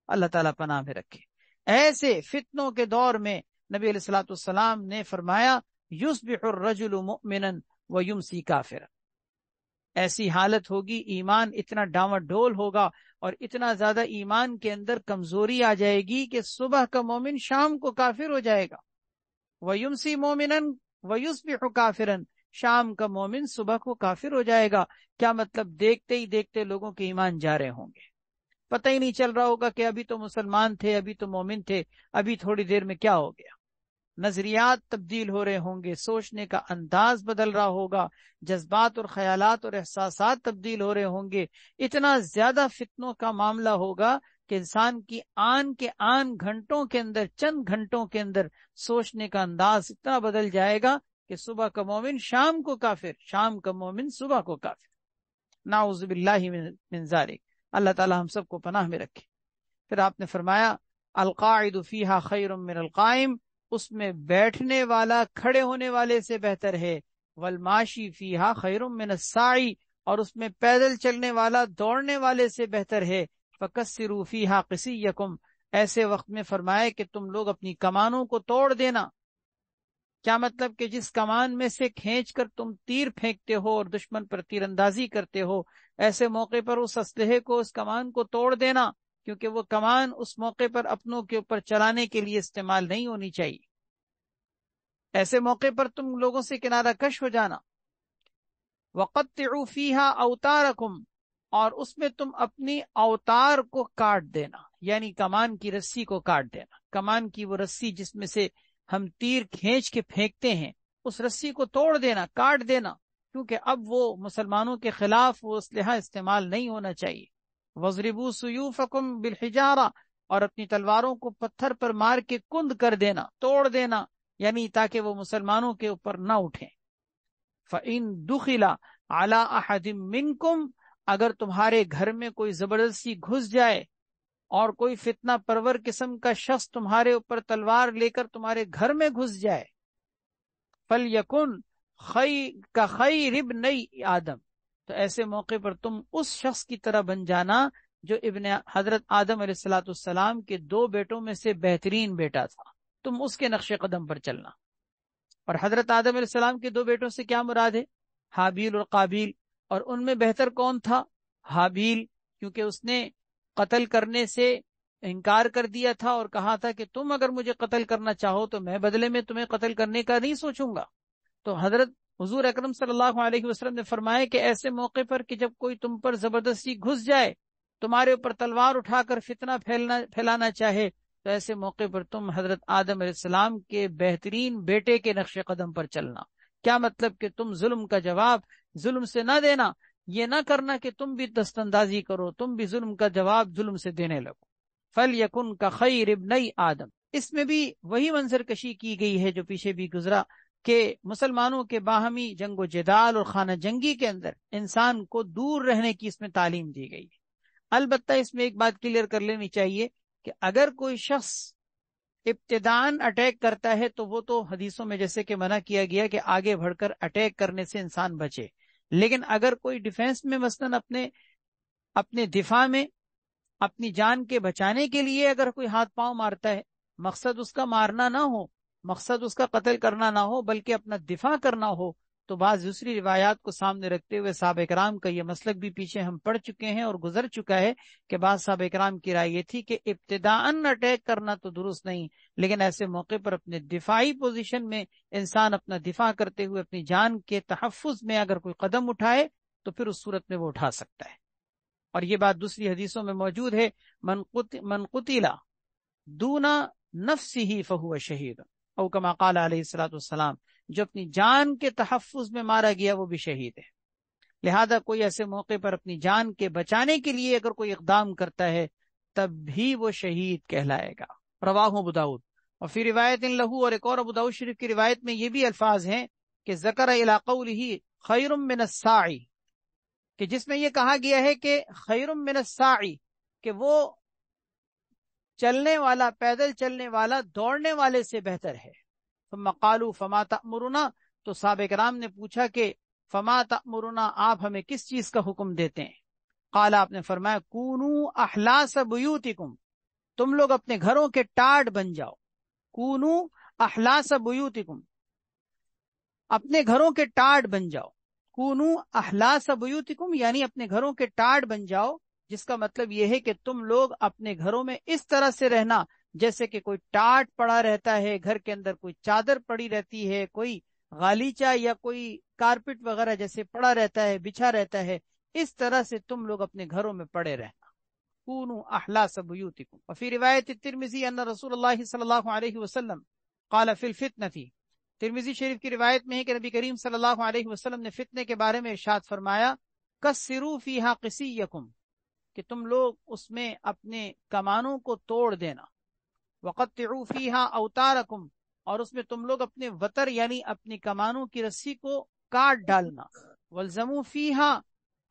اللہ تعالیٰ پناہ میں رکھے۔ ایسے فتنوں کے دور میں نبی علیہ الصلوۃ والسلام نے فرمایا یصبح الرجل مؤمنا ویمسی کافرا، ایسی حالت ہوگی، ایمان اتنا ڈاواں ڈول ہوگا اور اتنا زیادہ ایمان کے اندر کمزوری آ جائے گی کہ صبح کا مومن شام کو کافر ہو جائے گا، وَيُمْسِي مُؤْمِنًا وَيُصْبِحُ كَافِرًا، شام کا مومن صبح کو کافر ہو جائے گا۔ کیا مطلب؟ دیکھتے ہی دیکھتے لوگوں کے ایمان جا رہے ہوں گے، پتہ ہی نہیں چل رہا ہوگا کہ ابھی تو مسلمان تھے، ابھی تو مومن تھے، ابھی تھوڑی دیر میں کیا ہو گیا۔ نظریات تبدیل ہو رہے ہوں گے، سوچنے کا انداز بدل رہا ہوگا، جذبات اور خیالات اور احساسات تبدیل ہو رہے ہوں گے۔ اتنا زیادہ فتنوں کا معاملہ ہوگا کہ انسان کی آن کے آن گھنٹوں کے اندر، چند گھنٹوں کے اندر سوچنے کا انداز اتنا بدل جائے گا کہ صبح کا مومن شام کو کافر، شام کا مومن صبح کو کافر۔ نعوذ باللہ من ذالک، اللہ تعالی ہم سب کو پناہ میں رکھے۔ پھر آپ نے فرمایا القاعد فیہا خیر من القائم، اس میں بیٹھنے والا کھڑے ہونے والے سے بہتر ہے، والماشی فیہا خیر من الساعی، اور اس میں پیدل چلنے والا دوڑنے والے سے بہتر ہے، فکسروا فیہا قصیکم، ایسے وقت میں فرمائے کہ تم لوگ اپنی کمانوں کو توڑ دینا۔ کیا مطلب؟ کہ جس کمان میں سے کھینچ کر تم تیر پھینکتے ہو اور دشمن پر تیر اندازی کرتے ہو، ایسے موقع پر اس اسلحے کو، اس کمان کو توڑ دینا، کیونکہ وہ کمان اس موقع پر اپنوں کے اوپر چلانے کے لیے استعمال نہیں ہونی چاہیے۔ ایسے موقع پر تم لوگوں سے کنارہ کش ہو جانا۔ وَقَطِّعُوا فِيهَا أَوْتَارَكُمْ، اور اس میں تم اپنی اوتار کو کاٹ دینا، یعنی کمان کی رسی کو کاٹ دینا۔ کمان کی وہ رسی جس میں سے ہم تیر کھینچ کے پھینکتے ہیں، اس رسی کو توڑ دینا، کاٹ دینا، کیونکہ اب وہ مسلمانوں کے خلاف وہ اسلحہ استعمال نہیں ہونا چاہیے۔ وَاضْرِبُوا سُيُوفَكُمْ بِالْحِجَارَةِ، اور اپنی تلواروں کو پتھر پر مار کے کند کر دینا، توڑ دینا، یعنی تاکہ وہ مسلمانوں کے اوپر نہ اٹھیں۔ فَإِن دُخِلَ عَلَىٰ أَحَدٍ مِّنكُمْ، اگر تمہارے گھر میں کوئی زبردستی گھس جائے اور کوئی فتنہ پرور قسم کا شخص تمہارے اوپر تلوار لے کر تمہارے گھر میں گھس جائے، فَلْيَكُنْ كَخَيْرِ ابْنَيْ آدم، تو ایسے موقع پر تم اس شخص کی طرح بن جانا جو ابن حضرت آدم علیہ الصلوۃ والسلام کے 2 بیٹوں میں سے بہترین بیٹا تھا، تم اس کے نقش قدم پر چلنا۔ اور حضرت آدم علیہ السلام کے 2 بیٹوں سے کیا مراد ہے؟ حابیل اور قابیل۔ اور ان میں بہتر کون تھا؟ حابیل، کیونکہ اس نے قتل کرنے سے انکار کر دیا تھا اور کہا تھا کہ تم اگر مجھے قتل کرنا چاہو تو میں بدلے میں تمہیں قتل کرنے کا نہیں سوچوں گا۔ تو حضرت حضور اکرم صلی اللہ علیہ وسلم نے فرمایا کہ ایسے موقع پر کہ جب کوئی تم پر زبردستی گھس جائے، تمہارے اوپر تلوار اٹھا کر فتنہ پھیلانا چاہے، تو ایسے موقع پر تم حضرت آدم علیہ السلام کے بہترین بیٹے کے نقش قدم پر چلنا۔ کیا مطلب کہ تم ظلم کا جواب ظلم سے نہ دینا، یہ نہ کرنا کہ تم بھی دست اندازی کرو، تم بھی ظلم کا جواب ظلم سے دینے لگو۔ فَلْيَكُنْ كَخَيْرِ ابْنَيْ آدم، اس میں بھی وہی منظر کشی کی گئی ہے جو پیچھے بھی گزرا، کہ مسلمانوں کے باہمی جنگ و جدال اور خانہ جنگی کے اندر انسان کو دور رہنے کی اس میں تعلیم دی گئی ہے۔ البتہ اس میں ایک بات کلیئر کر لینی چاہیے کہ اگر کوئی شخص ابتداً اٹیک کرتا ہے تو وہ تو حدیثوں میں جیسے کہ منع کیا گیا کہ آگے بڑھ کر اٹیک کرنے سے انسان بچے، لیکن اگر کوئی ڈیفینس میں مثلاً اپنے دفاع میں اپنی جان کے بچانے کے لیے اگر کوئی ہاتھ پاؤں مارتا ہے، مقصد اس کا مارنا نہ ہو، مقصد اس کا قتل کرنا نہ ہو، بلکہ اپنا دفاع کرنا ہو، تو بعض دوسری روایات کو سامنے رکھتے ہوئے صحابہ کرام کا یہ مسلک بھی پیچھے ہم پڑھ چکے ہیں اور گزر چکا ہے کہ بعض صحابہ کرام کی رائے یہ تھی کہ ابتداءً اٹیک کرنا تو درست نہیں، لیکن ایسے موقع پر اپنے دفاعی پوزیشن میں انسان اپنا دفاع کرتے ہوئے اپنی جان کے تحفظ میں اگر کوئی قدم اٹھائے تو پھر اس صورت میں وہ اٹھا سکتا ہے۔ اور یہ بات دوسری حدیثوں میں موجود ہے، من قتل دون نفسه فهو شہید، او کما قال علیہ الصلوۃ والسلام، جو اپنی جان کے تحفظ میں مارا گیا وہ بھی شہید ہے۔ لہذا کوئی ایسے موقع پر اپنی جان کے بچانے کے لیے اگر کوئی اقدام کرتا ہے تب بھی وہ شہید کہلائے گا۔ رواہ ابو داؤد، اور فی روایت لہو، اور ایک اور ابو داؤد شریف کی روایت میں یہ بھی الفاظ ہیں کہ ذکر الی قولہ خیر من الساعی، کہ جس میں یہ کہا گیا ہے کہ خیر من الساعی، کہ وہ چلنے والا، پیدل چلنے والا دوڑنے والے سے بہتر ہے۔ ثم قالوا فما تأمرنا، تو صحابہ کرام نے پوچھا کہ فما تأمرنا، آپ ہمیں کس چیز کا حکم دیتے ہیں؟ قال، آپ نے فرمایا کونوا احلاس بیوتکم، تم لوگ اپنے گھروں کے ٹاٹ بن جاؤ۔ کونوا احلاس بیوتکم، اپنے گھروں کے ٹاٹ بن جاؤ۔ کونوا احلاس بیوتکم یعنی اپنے گھروں کے ٹاٹ بن جاؤ، جس کا مطلب یہ ہے کہ تم لوگ اپنے گھروں میں اس طرح سے رہنا جیسے کہ کوئی ٹاٹ پڑا رہتا ہے، گھر کے اندر کوئی چادر پڑی رہتی ہے، کوئی غالیچہ یا کوئی کارپٹ وغیرہ جیسے پڑا رہتا ہے، بچھا رہتا ہے، اس طرح سے تم لوگ اپنے گھروں میں پڑے رہنا۔ کونوا احلاس بیوتکم۔ وفی روایت الترمذی ان رسول اللہ صلی اللہ علیہ وسلم قال فی الفتنۃ، ترمذی شریف کی روایت میں ہے کہ نبی کریم صلی اللہ علیہ وسلم نے فتنے کے بارے میں ارشاد فرمایا کسروا فیہا قصیکم، کہ تم لوگ اس میں اپنے کمانوں کو توڑ دینا۔ وقطعوا فیہا اوتارکم، اور اس میں تم لوگ اپنے وتر یعنی اپنی کمانوں کی رسی کو کاٹ ڈالنا۔ والزموا فیہا،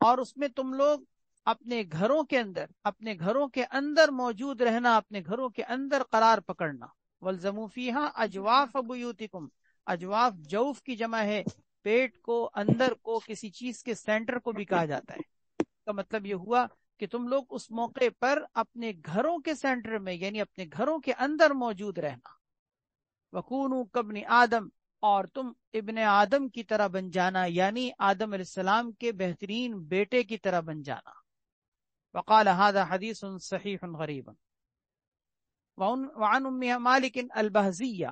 اور اس میں تم لوگ اپنے گھروں کے اندر، اپنے گھروں کے اندر موجود رہنا، اپنے گھروں کے اندر قرار پکڑنا۔ والزموا فیہا اجواف بیوتکم، اجواف جوف کی جمع ہے، پیٹ کو، اندر کو، کسی چیز کے سینٹر کو بھی کہا جاتا ہے۔ اس کا مطلب یہ ہوا کہ تم لوگ اس موقع پر اپنے گھروں کے سینٹر میں یعنی اپنے گھروں کے اندر موجود رہنا۔ وَكُونُوا كَابْنِ آدم، اور تم ابن آدم کی طرح بن جانا، یعنی آدم علیہ السلام کے بہترین بیٹے کی طرح بن جانا۔ وقال هذا حدیث صحیح غریب۔ وعن ام مالک البہزیہ،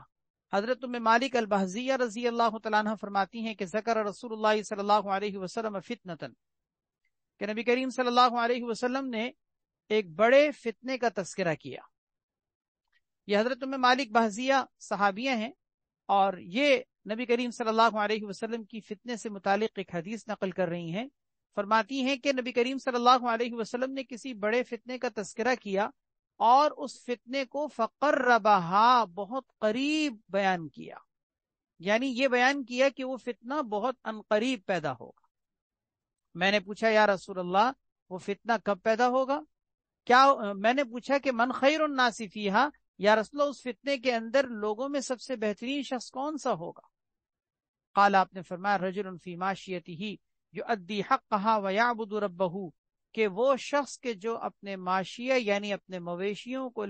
حضرت ام مالک البہزیہ رضی اللہ تعالیٰ عنہ فرماتی ہیں کہ ذکر رسول اللہ صلی اللہ علیہ وسلم فتنةً، کہ نبی کریم صلی اللہ علیہ وسلم نے ایک بڑے فتنے کا تذکرہ کیا۔ یہ حضرت ام مالک بہزیہ صحابیہ ہیں، اور یہ نبی کریم صلی اللہ علیہ وسلم کی فتنے سے متعلق ایک حدیث نقل کر رہی ہیں۔ فرماتی ہیں کہ نبی کریم صلی اللہ علیہ وسلم نے کسی بڑے فتنے کا تذکرہ کیا اور اس فتنے کو فقربہا، بہت قریب بیان کیا، یعنی یہ بیان کیا کہ وہ فتنہ بہت عنقریب پیدا ہوگا۔ میں نے پوچھا یا رسول اللہ وہ فتنہ کب پیدا ہوگا؟ میں نے پوچھا کہ من خیر الناس فیہا، یا رسول اللہ اس فتنے کے اندر لوگوں میں سب سے بہترین شخص کون سا ہوگا؟ قال، آپ نے فرمایا رجل فی ماشیتہ، یؤدی حقھا ویعبد ربہ، کہ وہ شخص کے جو اپنے ماشیہ یعنی اپنے مویشیوں کو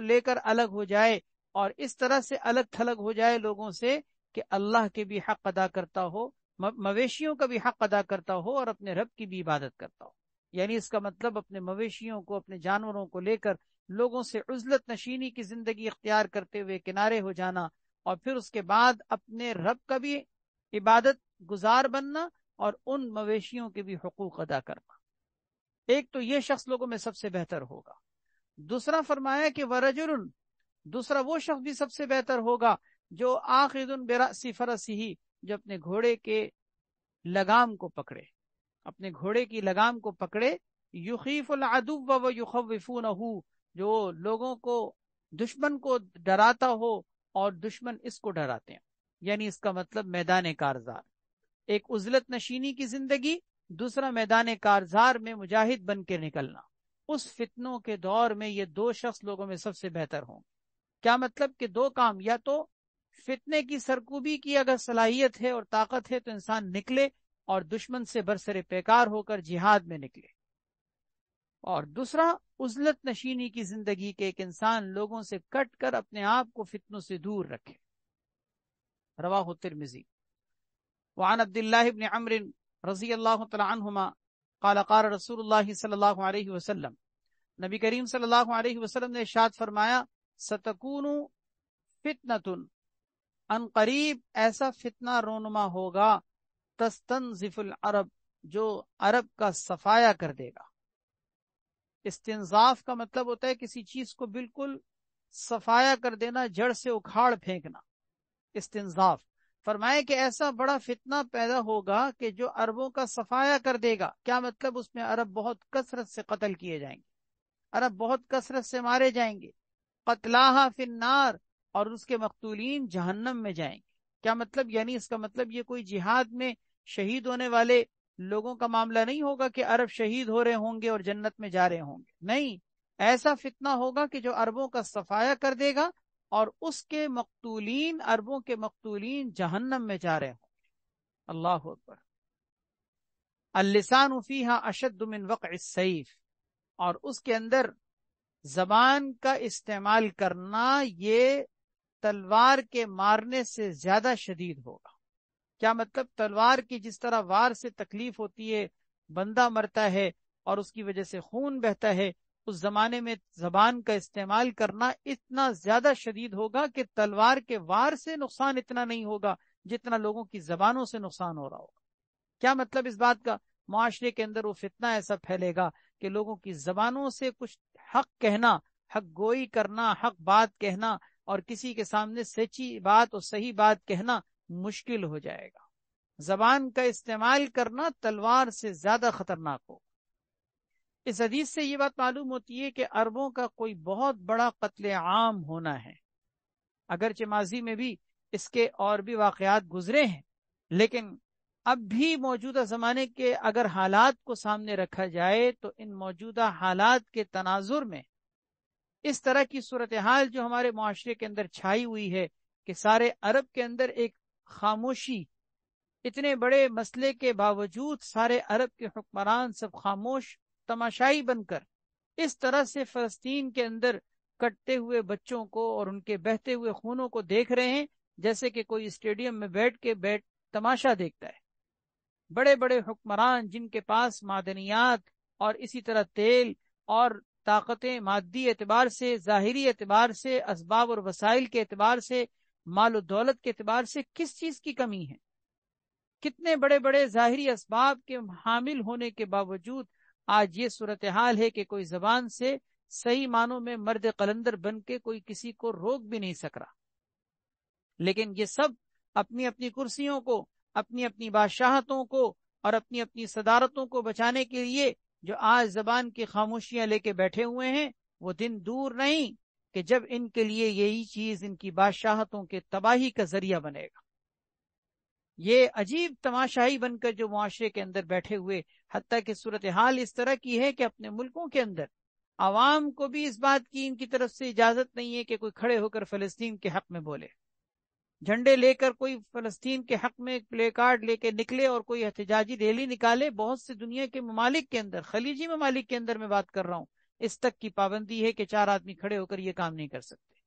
لے کر الگ ہو جائے اور اس طرح سے الگ تھلگ ہو جائے لوگوں سے کہ اللہ کے بھی حق ادا کرتا ہو، مویشیوں کا بھی حق ادا کرتا ہو اور اپنے رب کی بھی عبادت کرتا ہو۔ یعنی اس کا مطلب اپنے مویشیوں کو، اپنے جانوروں کو لے کر لوگوں سے عزلت نشینی کی زندگی اختیار کرتے ہوئے کنارے ہو جانا، اور پھر اس کے بعد اپنے رب کا بھی عبادت گزار بننا اور ان مویشیوں کے بھی حقوق ادا کرنا۔ ایک تو یہ شخص لوگوں میں سب سے بہتر ہوگا۔ دوسرا فرمایا کہ ورجل، دوسرا وہ شخص بھی سب سے بہتر ہوگا جو آخذ برأس فرسہ، جو اپنے گھوڑے کے لگام کو پکڑے، اپنے گھوڑے کی لگام کو پکڑے، یخیف العدو و یخوفونہ، جو لوگوں کو، دشمن کو ڈراتا ہو اور دشمن اس کو ڈراتے ہیں۔ یعنی اس کا مطلب میدان کارزار، ایک عزلت نشینی کی زندگی، دوسرا میدان کارزار میں مجاہد بن کے نکلنا۔ اس فتنوں کے دور میں یہ دو شخص لوگوں میں سب سے بہتر ہوں۔ کیا مطلب کہ دو کام، یا تو فتنے کی سرکوبی کی اگر صلاحیت ہے اور طاقت ہے تو انسان نکلے اور دشمن سے برسر پیکار ہو کر جہاد میں نکلے، اور دوسرا عزلت نشینی کی زندگی کے ایک انسان لوگوں سے کٹ کر اپنے آپ کو فتنوں سے دور رکھے۔ رواہ الترمذی۔ وعن عبد اللہ بن عمرو رضی اللہ تعالی عنہما قال قال رسول اللہ صلی اللہ علیہ وسلم، نبی کریم صلی اللہ علیہ وسلم نے ارشاد فرمایا، ستکون فتنۃ، ان قریب ایسا فتنہ رونما ہوگا، تستنزف العرب، جو عرب کا صفایا کر دے گا۔ استنزاف کا مطلب ہوتا ہے کسی چیز کو بالکل صفایا کر دینا، جڑ سے اکھاڑ پھینکنا، استنزاف۔ فرمائے کہ ایسا بڑا فتنہ پیدا ہوگا کہ جو عربوں کا صفایا کر دے گا۔ کیا مطلب؟ اس میں عرب بہت کثرت سے قتل کیے جائیں گے، عرب بہت کثرت سے مارے جائیں گے، قتلاہا فی النار، اور اس کے مقتولین جہنم میں جائیں گے۔ کیا مطلب؟ یعنی اس کا مطلب یہ کوئی جہاد میں شہید ہونے والے لوگوں کا معاملہ نہیں ہوگا کہ عرب شہید ہو رہے ہوں گے اور جنت میں جا رہے ہوں گے، نہیں، ایسا فتنہ ہوگا کہ جو عربوں کا صفایا کر دے گا اور اس کے مقتولین، عربوں کے مقتولین جہنم میں جا رہے ہوں گے۔ اللہ اکبر۔ اللسان فیہا اشد من وقع السیف، اور اس کے اندر زبان کا استعمال کرنا یہ تلوار کے مارنے سے زیادہ شدید ہوگا۔ کیا مطلب؟ تلوار کی جس طرح وار سے تکلیف ہوتی ہے، بندہ مرتا ہے اور اس کی وجہ سے خون بہتا ہے، اس زمانے میں زبان کا استعمال کرنا اتنا زیادہ شدید ہوگا کہ تلوار کے وار سے نقصان اتنا نہیں ہوگا جتنا لوگوں کی زبانوں سے نقصان ہو رہا ہوگا۔ کیا مطلب اس بات کا؟ معاشرے کے اندر وہ فتنہ ایسا پھیلے گا کہ لوگوں کی زبانوں سے کچھ حق کہنا، حق گوئی کرنا، حق بات کہنا اور کسی کے سامنے سچی بات اور صحیح بات کہنا مشکل ہو جائے گا۔ زبان کا استعمال کرنا تلوار سے زیادہ خطرناک ہو۔ اس حدیث سے یہ بات معلوم ہوتی ہے کہ عربوں کا کوئی بہت بڑا قتل عام ہونا ہے۔ اگرچہ ماضی میں بھی اس کے اور بھی واقعات گزرے ہیں، لیکن اب بھی موجودہ زمانے کے اگر حالات کو سامنے رکھا جائے تو ان موجودہ حالات کے تناظر میں اس طرح کی صورتحال جو ہمارے معاشرے کے اندر چھائی ہوئی ہے کہ سارے عرب کے اندر ایک خاموشی، اتنے بڑے مسئلے کے باوجود سارے عرب کے حکمران سب خاموش تماشائی بن کر اس طرح سے فلسطین کے اندر کٹتے ہوئے بچوں کو اور ان کے بہتے ہوئے خونوں کو دیکھ رہے ہیں جیسے کہ کوئی اسٹیڈیم میں بیٹھ تماشا دیکھتا ہے۔ بڑے بڑے حکمران جن کے پاس معدنیات اور اسی طرح تیل اور طاقتیں مادی اعتبار سے، ظاہری اعتبار سے، اسباب اور وسائل کے اعتبار سے، مال و دولت کے اعتبار سے کس چیز کی کمی ہے؟ کتنے بڑے بڑے ظاہری اسباب کے حامل ہونے کے باوجود آج یہ صورتحال ہے کہ کوئی زبان سے صحیح معنوں میں مرد قلندر بن کے کوئی کسی کو روک بھی نہیں سک رہا۔ لیکن یہ سب اپنی اپنی کرسیوں کو، اپنی اپنی بادشاہتوں کو اور اپنی اپنی صدارتوں کو بچانے کے لیے جو آج زبان کی خاموشیاں لے کے بیٹھے ہوئے ہیں، وہ دن دور نہیں کہ جب ان کے لیے یہی چیز ان کی بادشاہتوں کے تباہی کا ذریعہ بنے گا۔ یہ عجیب تماشائی بن کر جو معاشرے کے اندر بیٹھے ہوئے، حتیٰ کہ صورتحال اس طرح کی ہے کہ اپنے ملکوں کے اندر عوام کو بھی اس بات کی ان کی طرف سے اجازت نہیں ہے کہ کوئی کھڑے ہو کر فلسطین کے حق میں بولے۔ جھنڈے لے کر کوئی فلسطین کے حق میں پلے کارڈ لے کے نکلے اور کوئی احتجاجی ریلی نکالے، بہت سے دنیا کے ممالک کے اندر، خلیجی ممالک کے اندر میں بات کر رہا ہوں، اس تک کی پابندی ہے کہ 4 آدمی کھڑے ہو کر یہ کام نہیں کر سکتے۔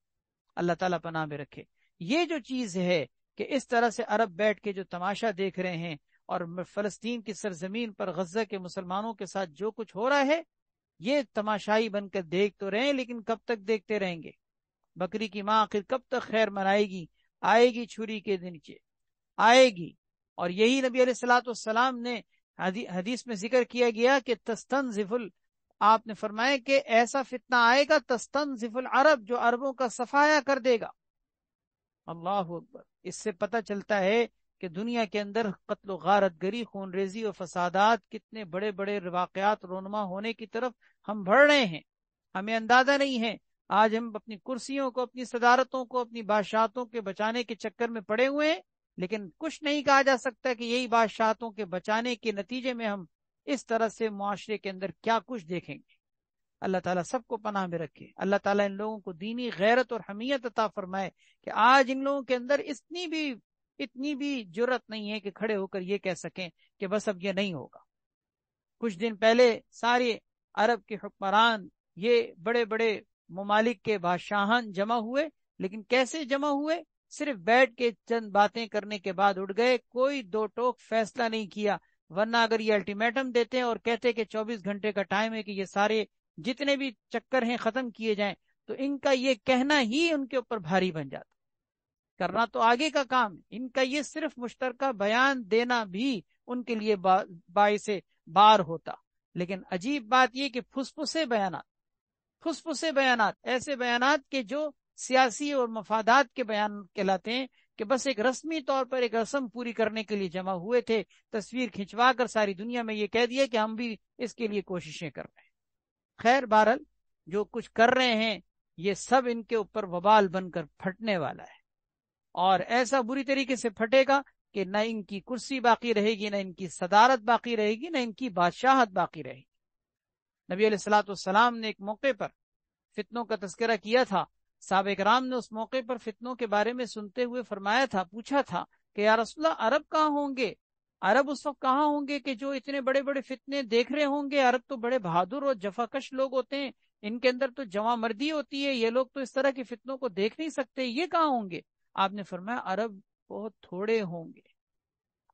اللہ تعالیٰ پناہ میں رکھے۔ یہ جو چیز ہے کہ اس طرح سے عرب بیٹھ کے جو تماشا دیکھ رہے ہیں، اور فلسطین کی سرزمین پر غزہ کے مسلمانوں کے ساتھ جو کچھ ہو رہا ہے، یہ تماشائی بن کر دیکھ تو رہے ہیں، لیکن کب تک دیکھتے رہیں گے؟ بکری کی ماں آخر کب تک خیر منائے گی؟ آئے گی چھری کے نیچے، آئے گی۔ اور یہی نبی علیہ الصلوۃ والسلام نے حدیث میں ذکر کیا گیا کہ تستنزف آپ نے فرمایا کہ ایسا فتنہ آئے گا تستنزف العرب، جو عربوں کا صفایا کر دے گا۔ اللہ اکبر۔ اس سے پتہ چلتا ہے کہ دنیا کے اندر قتل و غارت گری، خون ریزی و فسادات، کتنے بڑے بڑے واقعات رونما ہونے کی طرف ہم بڑھ رہے ہیں، ہمیں اندازہ نہیں ہے۔ آج ہم اپنی کرسیوں کو، اپنی صدارتوں کو، اپنی بادشاہتوں کے بچانے کے چکر میں پڑے ہوئے ہیں، لیکن کچھ نہیں کہا جا سکتا کہ یہی بادشاہتوں کے بچانے کے نتیجے میں ہم اس طرح سے معاشرے کے اندر کیا کچھ دیکھیں گے۔ اللہ تعالیٰ سب کو پناہ میں رکھے۔ اللہ تعالیٰ ان لوگوں کو دینی غیرت اور حمیت عطا فرمائے کہ آج ان لوگوں کے اندر اتنی بھی جرت نہیں ہے کہ کھڑے ہو کر یہ کہہ سکیں کہ بس اب یہ نہیں ہوگا۔ کچھ دن پہلے سارے عرب کے حکمران، یہ بڑے بڑے ممالک کے بادشاہان جمع ہوئے، لیکن کیسے جمع ہوئے؟ صرف بیٹھ کے چند باتیں کرنے کے بعد اٹھ گئے، کوئی دو ٹوک فیصلہ نہیں کیا۔ ورنہ اگر یہ الٹیمیٹم دیتے اور کہتے کہ 24 گھنٹے کا ٹائم ہے کہ یہ سارے جتنے بھی چکر ہیں ختم کیے جائیں، تو ان کا یہ کہنا ہی ان کے اوپر بھاری بن جاتا۔ کرنا تو آگے کا کام ہے، ان کا یہ صرف مشترکہ بیان دینا بھی ان کے لیے باعث بار ہوتا۔ لیکن عجیب بات یہ کہ پھسپھسے بیانات، ایسے بیانات کہ جو سیاسی اور مفادات کے بیان کہلاتے ہیں، کہ بس ایک رسمی طور پر ایک رسم پوری کرنے کے لیے جمع ہوئے تھے، تصویر کھنچوا کر ساری دنیا میں یہ کہہ دیا کہ ہم بھی اس کے لیے کوششیں کر رہے ہیں۔ خیر بہرحال جو کچھ کر رہے ہیں یہ سب ان کے اوپر وبال بن کر پھٹنے والا ہے، اور ایسا بری طریقے سے پھٹے گا کہ نہ ان کی کرسی باقی رہے گی، نہ ان کی صدارت باقی رہے گی، نہ ان کی بادشاہت باقی رہے گی۔ نبی علیہ الصلوۃ والسلام نے ایک موقع پر فتنوں کا تذکرہ کیا تھا۔ صحابہ کرام نے اس موقع پر فتنوں کے بارے میں سنتے ہوئے فرمایا تھا، پوچھا تھا کہ یا رسول اللہ، عرب کہاں ہوں گے؟ عرب اس وقت کہاں ہوں گے کہ جو اتنے بڑے بڑے فتنے دیکھ رہے ہوں گے؟ عرب تو بڑے بہادر اور جفاکش لوگ ہوتے ہیں، ان کے اندر تو جواں مردی ہوتی ہے، یہ لوگ تو اس طرح کے فتنوں کو دیکھ نہیں سکتے، یہ کہاں ہوں گے؟ آپ نے فرمایا عرب بہت تھوڑے ہوں گے،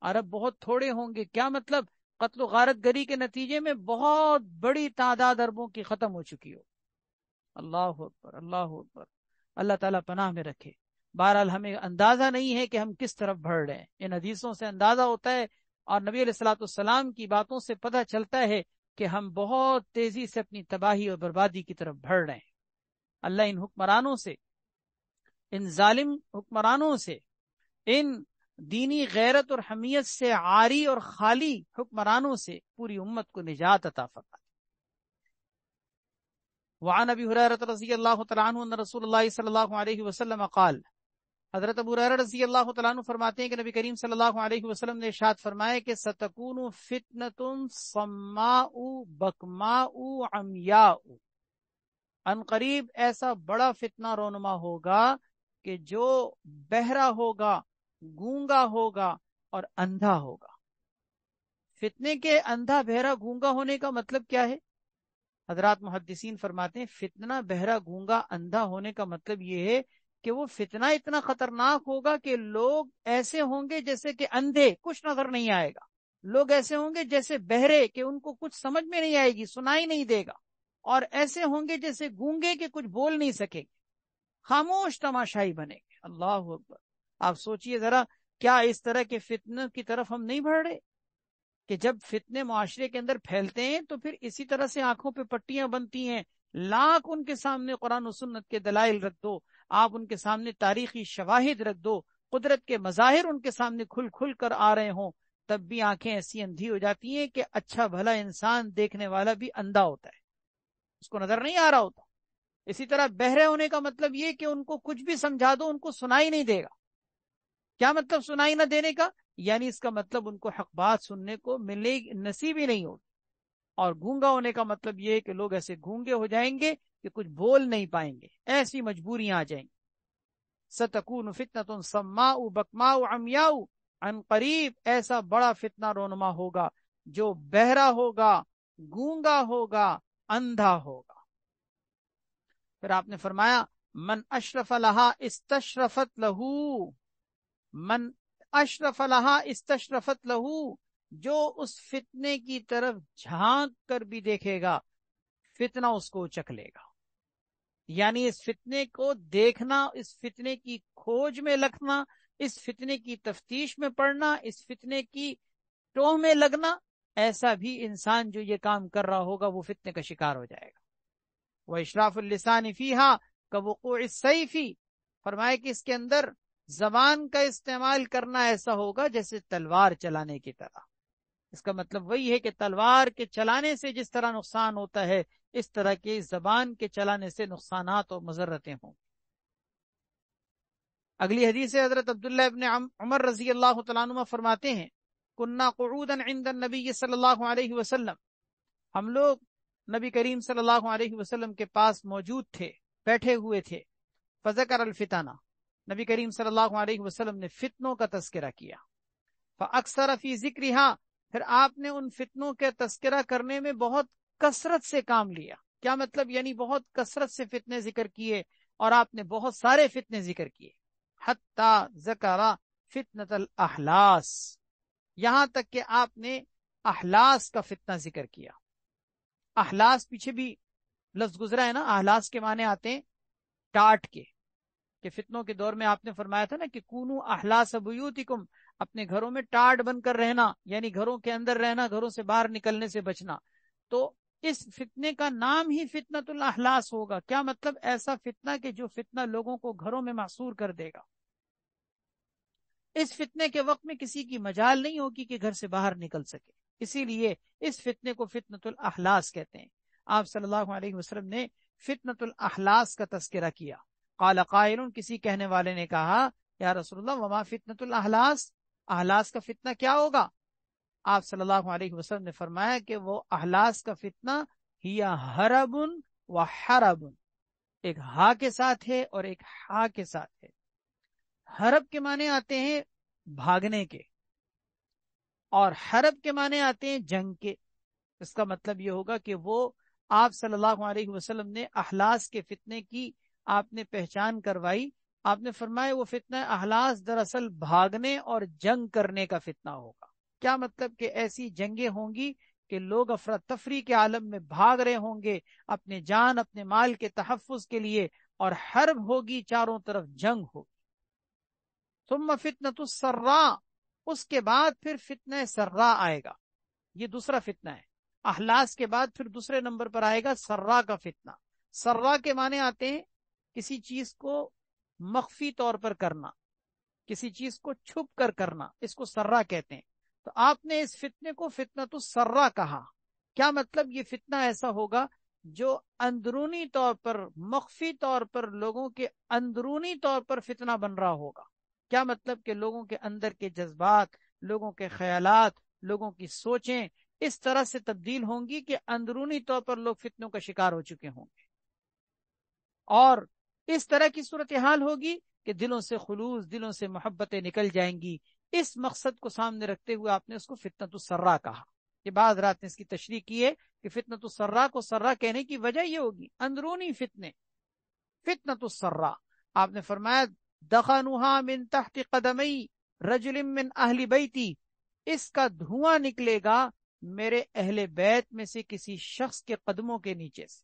عرب بہت تھوڑے ہوں گے۔ کیا مطلب؟ قتل و غارت گری کے نتیجے میں بہت بڑی تعداد عربوں کی ختم ہو چکی ہو۔ اللہ اکبر، اللہ اکبر۔ اللہ تعالیٰ پناہ میں رکھے۔ بہرحال ہمیں اندازہ نہیں ہے کہ ہم کس طرف بڑھ رہے ہیں، ان حدیثوں سے اندازہ ہوتا ہے اور نبی علیہ الصلوۃ والسلام کی باتوں سے پتہ چلتا ہے کہ ہم بہت تیزی سے اپنی تباہی اور بربادی کی طرف بڑھ رہے ہیں۔ اللہ ان حکمرانوں سے، ان ظالم حکمرانوں سے، ان دینی غیرت اور حمیت سے عاری اور خالی حکمرانوں سے پوری امت کو نجات عطا فرمائے۔ وعن ابی ہریرہ رضی اللہ تعالیٰ عنہ ان رسول اللہ صلی اللہ علیہ وسلم قال، حضرت ابو ہریرہ رضی اللہ تعالیٰ عنہ فرماتے ہیں کہ نبی کریم صلی اللہ علیہ وسلم نے ارشاد فرمایا کہ ستکون فتنۃ صماء بکماء عمیاء، ان قریب ایسا بڑا فتنہ رونما ہوگا کہ جو بہرا ہوگا، گونگا ہوگا اور اندھا ہوگا۔ فتنے کے اندھا بہرا گونگا ہونے کا مطلب کیا ہے؟ حضرات محدثین فرماتے ہیں فتنہ بہرا گونگا اندھا ہونے کا مطلب یہ ہے کہ وہ فتنہ اتنا خطرناک ہوگا کہ لوگ ایسے ہوں گے جیسے کہ اندھے، کچھ نظر نہیں آئے گا، لوگ ایسے ہوں گے جیسے بہرے کہ ان کو کچھ سمجھ میں نہیں آئے گی، سنائی نہیں دے گا، اور ایسے ہوں گے جیسے گونگے کہ کچھ بول نہیں سکے گے، خاموش تماشائی بنے گے۔ اللہ اکبر۔ آپ سوچئے ذرا، کیا اس طرح کے فتنوں کی طرف ہم نہیں بڑھ رہے کہ جب فتنے معاشرے کے اندر پھیلتے ہیں تو پھر اسی طرح سے آنکھوں پہ پٹیاں بنتی ہیں، لاکھ ان کے سامنے قرآن و سنت کے دلائل رکھ دو، آپ ان کے سامنے تاریخی شواہد رکھ دو، قدرت کے مظاہر ان کے سامنے کھل کھل کر آ رہے ہوں، تب بھی آنکھیں ایسی اندھی ہو جاتی ہیں کہ اچھا بھلا انسان دیکھنے والا بھی اندھا ہوتا ہے، اس کو نظر نہیں آ رہا ہوتا۔ اسی طرح بہرے ہونے کا مطلب یہ کہ ان کو کچھ بھی سمجھا دو ان کو سنائی نہیں دے گا۔ کیا مطلب سنائی نہ دینے کا؟ یعنی اس کا مطلب ان کو حق بات سننے کو ملے نصیب ہی نہیں ہوگی۔ اور گونگا ہونے کا مطلب یہ ہے کہ لوگ ایسے گونگے ہو جائیں گے کہ کچھ بول نہیں پائیں گے، ایسی مجبوریاں آ جائیں گی۔ ستکون فتنۃ صماء بکماء عمیاء، عن قریب ایسا بڑا فتنہ رونما ہوگا جو بہرا ہوگا، گونگا ہوگا، اندھا ہوگا۔ پھر آپ نے فرمایا من اشرف لہا استشرفت لہو، من اشرف لہا استشرفت لہو، جو اس فتنے کی طرف جھانک کر بھی دیکھے گا فتنہ اس کو اچک لے گا۔ یعنی اس فتنے کو دیکھنا، اس فتنے کی کھوج میں لگنا، اس فتنے کی تفتیش میں پڑنا، اس فتنے کی ٹوہ میں لگنا، ایسا بھی انسان جو یہ کام کر رہا ہوگا وہ فتنے کا شکار ہو جائے گا۔ وَإِشْرَافُ اللِّسَانِ فِيهَا كَوُقُوعِ السَّيْفِ، فرمایا کہ اس کے اندر زبان کا استعمال کرنا ایسا ہوگا جیسے تلوار چلانے کی طرح۔ اس کا مطلب وہی ہے کہ تلوار کے چلانے سے جس طرح نقصان ہوتا ہے، اس طرح کے زبان کے چلانے سے نقصانات اور مضرتیں ہوں۔ اگلی حدیث ہے، حضرت عبداللہ ابن عمر رضی اللہ تعالیٰ عنہ فرماتے ہیں کننا قعودا عند النبی صلی اللہ علیہ وسلم، ہم لوگ نبی کریم صلی اللہ علیہ وسلم کے پاس موجود تھے، بیٹھے ہوئے تھے۔ فذکر الفتنہ، نبی کریم صلی اللہ علیہ وسلم نے فتنوں کا تذکرہ کیا۔ فاکثر فی ذکرہا، پھر آپ نے ان فتنوں کے تذکرہ کرنے میں بہت کثرت سے کام لیا۔ کیا مطلب؟ یعنی بہت کثرت سے فتنے ذکر کیے، اور آپ نے بہت سارے فتنے ذکر کیے۔ حتی ذکر فتنۃ الاحلاس، یہاں تک کہ آپ نے احلاس کا فتنہ ذکر کیا۔ احلاس پیچھے بھی لفظ گزرا ہے نا، احلاس کے معنی آتے ہیں ٹاٹ کے، کہ فتنوں کے دور میں آپ نے فرمایا تھا نا کہ کونو احلاس بیوتکم، اپنے گھروں میں ٹاٹ بن کر رہنا، یعنی گھروں کے اندر رہنا، گھروں سے باہر نکلنے سے بچنا۔ تو اس فتنے کا نام ہی فتنۃ الاحلاس ہوگا۔ کیا مطلب؟ ایسا فتنہ کہ جو فتنہ لوگوں کو گھروں میں محصور کر دے گا۔ اس فتنے کے وقت میں کسی کی مجال نہیں ہوگی کہ گھر سے باہر نکل سکے، اسی لیے اس فتنے کو فتنۃ الاحلاس کہتے ہیں۔ آپ صلی اللہ علیہ وسلم نے فتنۃ الاحلاس کا تذکرہ کیا۔ قال قائل، کسی کہنے والے نے کہا یا رسول اللہ وما فتنۃ الاحلاس، احلاس کا فتنہ کیا ہوگا؟ آپ صلی اللہ علیہ وسلم نے فرمایا کہ وہ احلاس کا فتنہ ہی حرب و حرب، ایک ہا کے ساتھ ہے اور ایک ہا کے ساتھ ہے۔ حرب کے معنی آتے ہیں بھاگنے کے، اور حرب کے معنی آتے ہیں جنگ کے۔ اس کا مطلب یہ ہوگا کہ وہ آپ صلی اللہ علیہ وسلم نے احلاس کے فتنے کی آپ نے پہچان کروائی۔ آپ نے فرمایا وہ فتنہ احلاس دراصل بھاگنے اور جنگ کرنے کا فتنہ ہوگا۔ کیا مطلب؟ کہ ایسی جنگیں ہوں گی کہ لوگ افراتفری کے عالم میں بھاگ رہے ہوں گے اپنے جان اپنے مال کے تحفظ کے لیے، اور حرب ہوگی، چاروں طرف جنگ ہوگی۔ ثم فتنۃ السراء، اس کے بعد پھر فتنہ سرا آئے گا۔ یہ دوسرا فتنہ ہے، احلاس کے بعد پھر دوسرے نمبر پر آئے گا سرا کا فتنہ۔ سرا کے معنی آتے ہیں کسی چیز کو مخفی طور پر کرنا، کسی چیز کو چھپ کر کرنا، اس کو سرا کہتے ہیں۔ تو آپ نے اس فتنے کو فتنۃ السرا کہا۔ کیا مطلب؟ یہ فتنہ ایسا ہوگا جو اندرونی طور پر، مخفی طور پر، لوگوں کے اندرونی طور پر فتنہ بن رہا ہوگا۔ کیا مطلب؟ کہ لوگوں کے اندر کے جذبات، لوگوں کے خیالات، لوگوں کی سوچیں اس طرح سے تبدیل ہوں گی کہ اندرونی طور پر لوگ فتنوں کا شکار ہو چکے ہوں گے، اور اس طرح کی صورتحال ہوگی کہ دلوں سے خلوص، دلوں سے محبتیں نکل جائیں گی۔ اس مقصد کو سامنے رکھتے ہوئے آپ نے اس کو فتنۃ السرا کہا۔ یہ بعض رات نے اس کی تشریح کی ہے کہ فتنۃ السرا کو سرا کہنے کی وجہ یہ ہوگی اندرونی فتنے، فتنۃ السرا۔ آپ نے فرمایا دخنوها من تحت قدمی رجل من اہل بیتی، اس کا دھواں نکلے گا میرے اہل بیت میں سے کسی شخص کے قدموں کے نیچے سے۔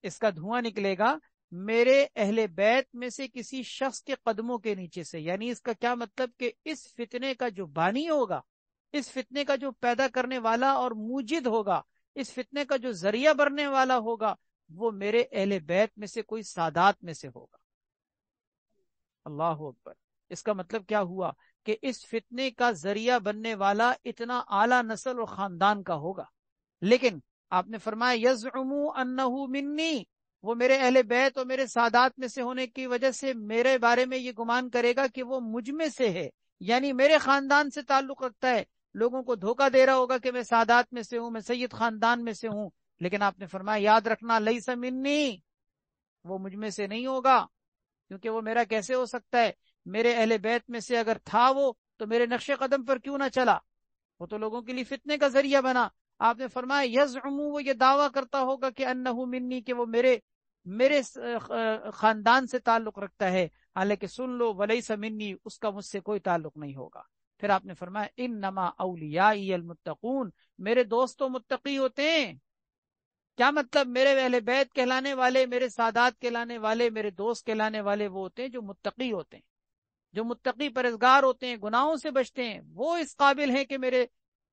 اس کا دھواں نکلے گا میرے اہل بیت میں سے کسی شخص کے قدموں کے نیچے سے۔ یعنی اس کا کیا مطلب؟ کہ اس فتنے کا جو بانی ہوگا، اس فتنے کا جو پیدا کرنے والا اور موجد ہوگا، اس فتنے کا جو ذریعہ بننے والا ہوگا، وہ میرے اہل بیت میں سے کوئی سادات میں سے ہوگا۔ اللہ اکبر۔ اس کا مطلب کیا ہوا؟ کہ اس فتنے کا ذریعہ بننے والا اتنا اعلیٰ نسل اور خاندان کا ہوگا، لیکن آپ نے فرمایا یزعمو انہو منی، وہ میرے اہل بیت اور میرے سادات میں سے ہونے کی وجہ سے میرے بارے میں یہ گمان کرے گا کہ وہ مجھ میں سے ہے، یعنی میرے خاندان سے تعلق رکھتا ہے، لوگوں کو دھوکہ دے رہا ہوگا کہ میں سادات میں سے ہوں، میں سید خاندان میں سے ہوں۔ لیکن آپ نے فرمایا یاد رکھنا لیس منی، وہ مجھ میں سے نہیں ہوگا۔ کیونکہ وہ میرا کیسے ہو سکتا ہے؟ میرے اہل بیت میں سے اگر تھا وہ تو میرے نقش قدم پر کیوں نہ چلا؟ وہ تو لوگوں کے لیے فتنے کا ذریعہ بنا۔ آپ نے فرمایا یزعم، وہ یہ دعویٰ کرتا ہوگا کہ انہ منی، کہ وہ میرے خاندان سے تعلق رکھتا ہے، حالانکہ سن لو ولیس منی، اس کا مجھ سے کوئی تعلق نہیں ہوگا۔ پھر آپ نے فرمایا انما اولیائی المتقون، میرے دوست تو متقی ہوتے ہیں۔ کیا مطلب؟ میرے اہل بیت کہلانے والے، میرے سادات کہلانے والے، میرے دوست کہلانے والے وہ ہوتے ہیں جو متقی ہوتے ہیں، جو متقی پرہیزگار ہوتے ہیں، گناہوں سے بچتے ہیں۔ وہ اس قابل ہیں کہ میرے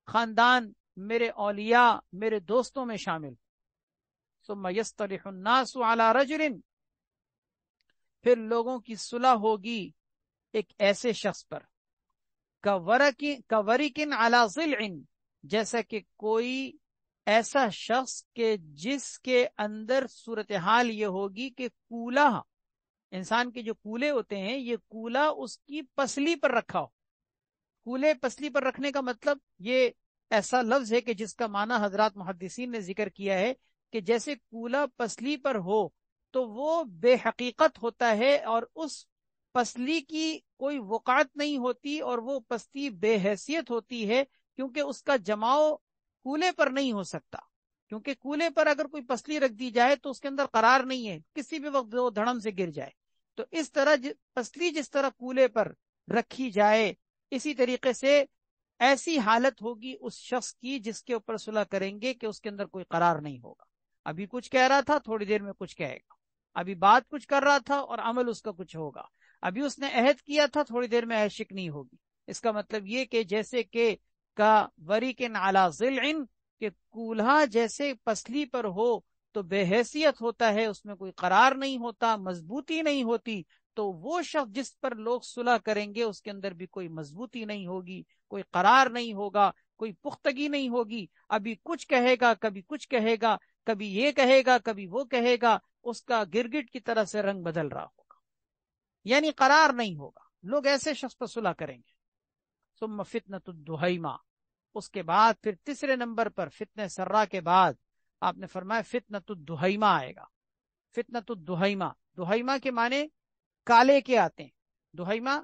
خاندان، میرے اولیاء، میرے دوستوں میں شامل۔ ثم یصطلح الناس علی رجل، پھر لوگوں کی صلح ہوگی ایک ایسے شخص پر، کورکن علی ضلع، جیسا کہ کوئی ایسا شخص کہ جس کے اندر صورتحال یہ ہوگی کہ کولا، انسان کے جو کولے ہوتے ہیں، یہ کولا اس کی پسلی پر رکھا ہو۔ کولے پسلی پر رکھنے کا مطلب یہ ایسا لفظ ہے کہ جس کا معنی حضرات محدثین نے ذکر کیا ہے کہ جیسے کولا پسلی پر ہو تو وہ بے حقیقت ہوتا ہے، اور اس پسلی کی کوئی وقعت نہیں ہوتی، اور وہ پسلی بے حیثیت ہوتی ہے، کیونکہ اس کا جماؤ کولے پر نہیں ہو سکتا۔ کیونکہ کولے پر اگر کوئی پسلی رکھ دی جائے تو اس کے اندر قرار نہیں ہے، کسی بھی وقت وہ دھڑم سے گر جائے۔ تو اس طرح پسلی جس طرح کولے پر رکھی جائے، اسی طریقے سے ایسی حالت ہوگی اس شخص کی جس کے اوپر صلح کریں گے کہ اس کے اندر کوئی قرار نہیں ہوگا۔ ابھی کچھ کہہ رہا تھا، تھوڑی دیر میں کچھ کہے گا۔ ابھی بات کچھ کر رہا تھا اور عمل اس کا کچھ ہوگا۔ ابھی اس نے عہد کیا تھا، تھوڑی دیر میں عہد شکنی ہوگی۔ اس کا مطلب یہ کہ جیسے کہ کا وریکن علی ضلع، کہ کولہا جیسے پسلی پر ہو تو بے حیثیت ہوتا ہے، اس میں کوئی قرار نہیں ہوتا، مضبوطی نہیں ہوتی، تو وہ شخص جس پر لوگ صلح کریں گے اس کے اندر بھی کوئی مضبوطی نہیں ہوگی، کوئی قرار نہیں ہوگا، کوئی پختگی نہیں ہوگی۔ ابھی کچھ کہے گا، کبھی کچھ کہے گا، کبھی یہ کہے گا، کبھی وہ کہے گا، اس کا گرگٹ کی طرح سے رنگ بدل رہا ہوگا، یعنی قرار نہیں ہوگا۔ لوگ ایسے شخص پر صلح کریں گے۔ ثم فتنۃ الدہیمہ، اس کے بعد پھر تیسرے نمبر پر فتنہ سرا کے بعد آپ نے فرمایا فتنۃ الدہیمہ آئے گا۔ فتنۃ الدہیمہ، دہیمہ کے معنی کالے کے آتے ہیں۔ دہیمہ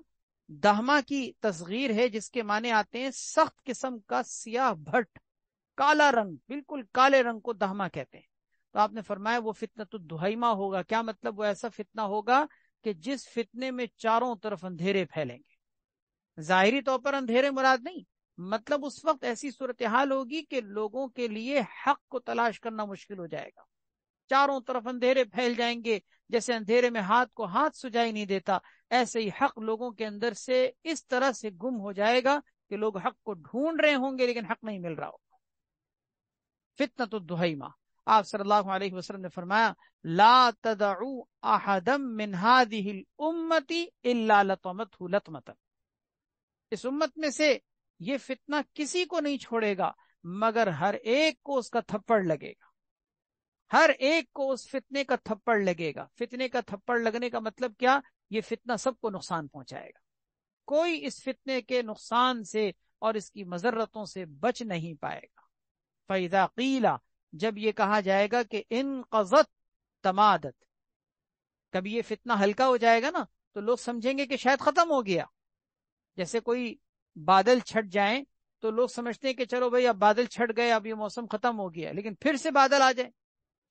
دہما کی تصغیر ہے، جس کے معنی آتے ہیں سخت قسم کا سیاہ بھٹ، کالا رنگ، بالکل کالے رنگ کو دہما کہتے ہیں۔ تو آپ نے فرمایا وہ فتنۃ الدہیمہ ہوگا۔ کیا مطلب؟ وہ ایسا فتنہ ہوگا کہ جس فتنے میں چاروں طرف اندھیرے پھیلیں گے۔ ظاہری طور پر اندھیرے مراد نہیں، مطلب اس وقت ایسی صورتحال ہوگی کہ لوگوں کے لیے حق کو تلاش کرنا مشکل ہو جائے گا۔ چاروں طرف اندھیرے پھیل جائیں گے، جیسے اندھیرے میں ہاتھ کو ہاتھ سجائی نہیں دیتا، ایسے ہی حق لوگوں کے اندر سے اس طرح سے گم ہو جائے گا کہ لوگ حق کو ڈھونڈ رہے ہوں گے لیکن حق نہیں مل رہا ہوگا۔ فتنۃ الدہیمہ، آپ صلی اللہ علیہ وسلم نے فرمایا لا تدعوا احدا من هذه الامه الا لطمته لطمه، اس امت میں سے یہ فتنہ کسی کو نہیں چھوڑے گا مگر ہر ایک کو اس کا تھپڑ لگے گا، ہر ایک کو اس فتنے کا تھپڑ لگے گا۔ فتنے کا تھپڑ لگنے کا مطلب کیا؟ یہ فتنہ سب کو نقصان پہنچائے گا، کوئی اس فتنے کے نقصان سے اور اس کی مضرتوں سے بچ نہیں پائے گا۔ فَإِذَا قِيلَ، جب یہ کہا جائے گا کہ انقضت تمادت، کبھی یہ فتنہ ہلکا ہو جائے گا نا تو لوگ سمجھیں گے کہ شاید ختم ہو گیا۔ جیسے کوئی بادل چھٹ جائیں تو لوگ سمجھتے ہیں کہ چلو بھائی اب بادل چھٹ گئے، اب یہ موسم ختم ہو گیا، لیکن پھر سے بادل آ جائے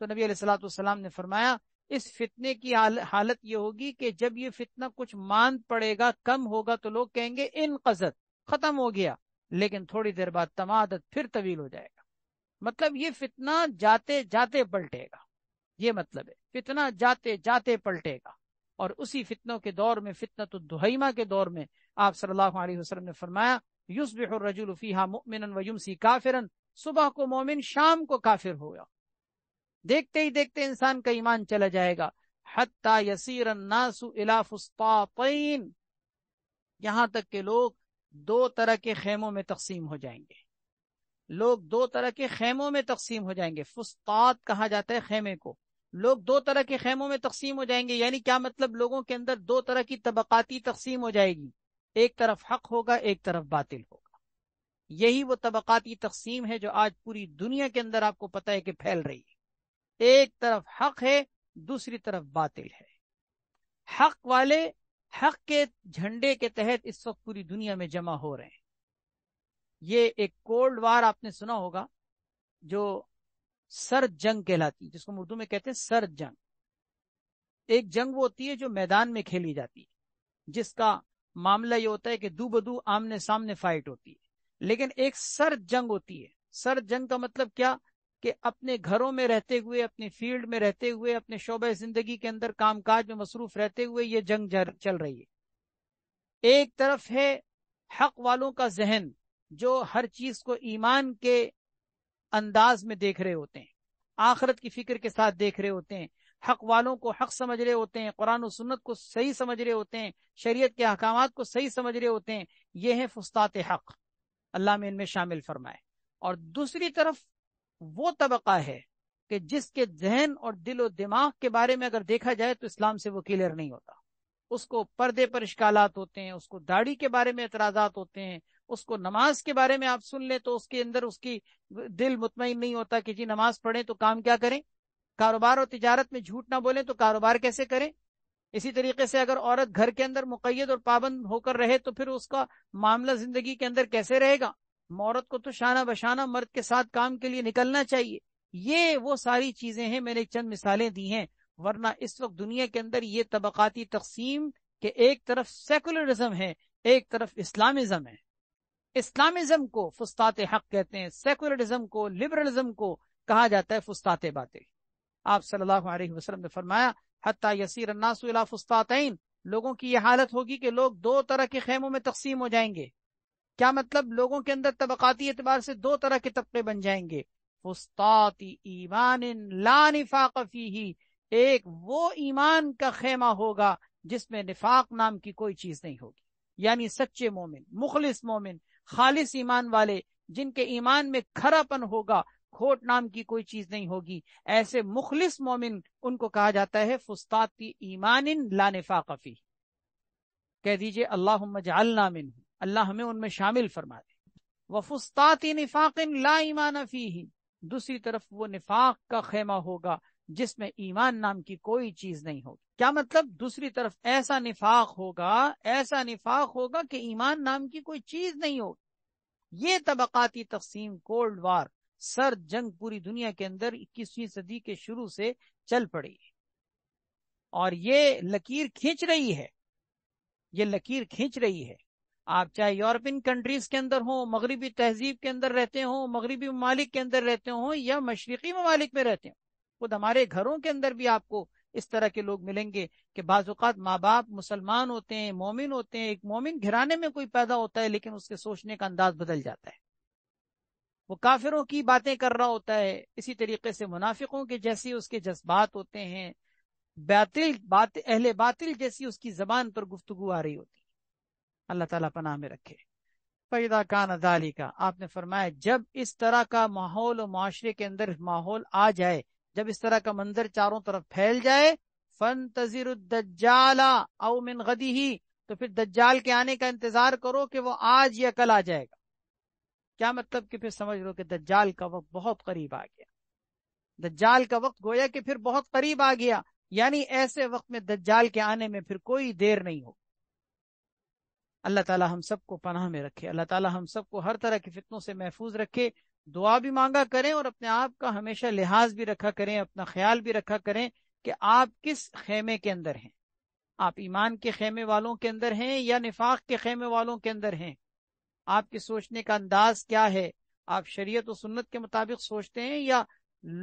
تو نبی علیہ الصلوۃ والسلام نے فرمایا اس فتنے کی حالت یہ ہوگی کہ جب یہ فتنہ کچھ ماند پڑے گا، کم ہوگا، تو لوگ کہیں گے انقضت، ختم ہو گیا، لیکن تھوڑی دیر بعد تمادت، پھر طویل ہو جائے گا۔ مطلب یہ فتنہ جاتے جاتے پلٹے گا، یہ مطلب ہے فتنہ جاتے جاتے پلٹے گا۔ اور اسی فتنوں کے دور میں، فتنۃ الدہیمہ کے دور میں، آپ صلی اللہ علیہ وسلم نے فرمایا یصبح الرجل فیہا مؤمنا ویمسی کافرا، صبح کو مومن، شام کو کافر ہوگا۔ دیکھتے ہی دیکھتے انسان کا ایمان چلا جائے گا۔ حتی یسیر الناس الی فسطاطین، یہاں تک کہ لوگ دو طرح کے خیموں میں تقسیم ہو جائیں گے۔ لوگ دو طرح کے خیموں میں تقسیم ہو جائیں گے، فسطاط کہا جاتا ہے خیمے کو۔ لوگ دو طرح کے خیموں میں تقسیم ہو جائیں گے، یعنی کیا مطلب؟ لوگوں کے اندر دو طرح کی طبقاتی تقسیم ہو جائے گی، ایک طرف حق ہوگا، ایک طرف باطل ہوگا۔ یہی وہ طبقاتی تقسیم ہے جو آج پوری دنیا کے اندر آپ کو پتہ ہے کہ پھیل رہی ہے۔ ایک طرف حق ہے، دوسری طرف باطل ہے۔ حق والے حق کے جھنڈے کے تحت اس وقت پوری دنیا میں جمع ہو رہے ہیں. یہ ایک کولڈ وار آپ نے سنا ہوگا جو سرد جنگ کہلاتی، جس کو اردو میں کہتے ہیں سرد جنگ. ایک جنگ وہ ہوتی ہے جو میدان میں کھیلی جاتی ہے، جس کا معاملہ یہ ہوتا ہے کہ دو بدو آمنے سامنے فائٹ ہوتی ہے. لیکن ایک سرد جنگ ہوتی ہے. سرد جنگ کا مطلب کیا کہ اپنے گھروں میں رہتے ہوئے، اپنے فیلڈ میں رہتے ہوئے، اپنے شعبہ زندگی کے اندر کام کاج میں مصروف رہتے ہوئے یہ جنگ چل رہی ہے. ایک طرف ہے حق والوں کا ذہن جو ہر چیز کو ایمان کے انداز میں دیکھ رہے ہوتے ہیں، آخرت کی فکر کے ساتھ دیکھ رہے ہوتے ہیں، حق والوں کو حق سمجھ رہے ہوتے ہیں، قرآن و سنت کو صحیح سمجھ رہے ہوتے ہیں، شریعت کے احکامات کو صحیح سمجھ رہے ہوتے ہیں. یہ ہیں فسطاط حق، اللہ میں ان میں شامل فرمائے. اور دوسری طرف وہ طبقہ ہے کہ جس کے ذہن اور دل و دماغ کے بارے میں اگر دیکھا جائے تو اسلام سے وہ کلیئر نہیں ہوتا. اس کو پردے پر اشکالات ہوتے ہیں، اس کو داڑھی کے بارے میں اعتراضات ہوتے ہیں، اس کو نماز کے بارے میں آپ سن لیں تو اس کے اندر اس کی دل مطمئن نہیں ہوتا کہ جی نماز پڑھیں تو کام کیا کریں، کاروبار اور تجارت میں جھوٹ نہ بولیں تو کاروبار کیسے کریں. اسی طریقے سے اگر عورت گھر کے اندر مقید اور پابند ہو کر رہے تو پھر اس کا معاملہ زندگی کے اندر کیسے رہے گا. عورت کو تو شانہ بشانہ مرد کے ساتھ کام کے لیے نکلنا چاہیے. یہ وہ ساری چیزیں ہیں، میں نے چند مثالیں دی ہیں. ورنہ اس وقت دنیا کے اندر یہ طبقاتی تقسیم کہ ایک طرف سیکولرزم ہے، ایک طرف اسلامزم ہے. اسلامزم کو فسطاط حق کہتے ہیں، سیکولرزم کو، لبرلزم کو کہا جاتا ہے فسطاط باطل. آپ صلی اللہ علیہ وسلم نے فرمایا حتی یسیر الناس الی فسطاطین، لوگوں کی یہ حالت ہوگی کہ لوگ دو طرح کے خیموں میں تقسیم ہو جائیں گے. کیا مطلب؟ لوگوں کے اندر طبقاتی اعتبار سے دو طرح کے طبقے بن جائیں گے. فسطاط ایمان لا نفاق فیہ، ایک وہ ایمان کا خیمہ ہوگا جس میں نفاق نام کی کوئی چیز نہیں ہوگی. یعنی سچے مومن، مخلص مومن، خالص ایمان والے، جن کے ایمان میں کھرا پن ہوگا، کھوٹ نام کی کوئی چیز نہیں ہوگی، ایسے مخلص مومن ان کو کہا جاتا ہے فسطاط ایمان لا نفاق فیہ. کہہ دیجئے اللہم اجعلنا منہ، اللہ ہمیں ان میں شامل فرما دے. وفسطاط نفاق لا ایمان فیہ، دوسری طرف وہ نفاق کا خیمہ ہوگا جس میں ایمان نام کی کوئی چیز نہیں ہوگی. کیا مطلب؟ دوسری طرف ایسا نفاق ہوگا، ایسا نفاق ہوگا کہ ایمان نام کی کوئی چیز نہیں ہوگی. یہ طبقاتی تقسیم، کولڈ وار، سرد جنگ پوری دنیا کے اندر 21ویں صدی کے شروع سے چل پڑی ہے. اور یہ لکیر کھینچ رہی ہے، یہ لکیر کھینچ رہی ہے. آپ چاہے یورپین کنٹریز کے اندر ہوں، مغربی تہذیب کے اندر رہتے ہوں، مغربی ممالک کے اندر رہتے ہوں، یا مشرقی ممالک میں رہتے ہوں، خود ہمارے گھروں کے اندر بھی آپ کو اس طرح کے لوگ ملیں گے کہ بعض اوقات ماں باپ مسلمان ہوتے ہیں، مومن ہوتے ہیں، ایک مومن گھرانے میں کوئی پیدا ہوتا ہے لیکن اس کے سوچنے کا انداز بدل جاتا ہے، وہ کافروں کی باتیں کر رہا ہوتا ہے. اسی طریقے سے منافقوں کے جیسی اس کے جذبات ہوتے ہیں، اہل باطل جیسی اس کی زبان پر گفتگو آ رہی ہوتی. اللہ تعالیٰ پناہ میں رکھے. فَإِذَا كَانَ ذَلِكَ، آپ نے فرمایا جب اس طرح کا ماحول و معاشرے کے اندر ماحول آ جائے، جب اس طرح کا منظر چاروں طرف پھیل جائے، فَانْتَظِرُوا الدَّجَّالَ أَوْ مِنْ غَدِهِ، تو پھر دجال کے آنے کا انتظار کرو کہ وہ آج یا کل آ جائے گا. کیا مطلب؟ کہ پھر سمجھ لو کہ دجال کا وقت بہت قریب آ گیا. دجال کا وقت گویا کہ پھر بہت قریب آ گیا، یعنی ایسے وقت میں دجال کے آنے میں پھر کوئی دیر نہیں ہو. اللہ تعالی ہم سب کو پناہ میں رکھے، اللہ تعالی ہم سب کو ہر طرح کی فتنوں سے محفوظ رکھے. دعا بھی مانگا کریں اور اپنے آپ کا ہمیشہ لحاظ بھی رکھا کریں، اپنا خیال بھی رکھا کریں کہ آپ کس خیمے کے اندر ہیں. آپ ایمان کے خیمے والوں کے اندر ہیں یا نفاق کے خیمے والوں کے اندر ہیں؟ آپ کے سوچنے کا انداز کیا ہے؟ آپ شریعت و سنت کے مطابق سوچتے ہیں یا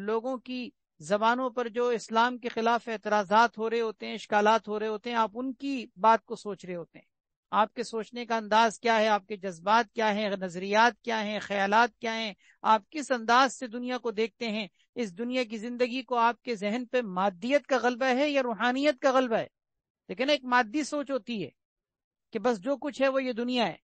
لوگوں کی زبانوں پر جو اسلام کے خلاف اعتراضات ہو رہے ہوتے ہیں، اشکالات ہو رہے ہوتے ہیں، آپ ان کی بات کو سوچ رہے ہوتے ہیں؟ آپ کے سوچنے کا انداز کیا ہے؟ آپ کے جذبات کیا ہیں؟ نظریات کیا ہیں؟ خیالات کیا ہیں؟ آپ کس انداز سے دنیا کو دیکھتے ہیں؟ اس دنیا کی زندگی کو آپ کے ذہن پہ مادیت کا غلبہ ہے یا روحانیت کا غلبہ ہے؟ لیکن ایک مادی سوچ ہوتی ہے کہ بس جو کچھ ہے وہ یہ دنیا ہے،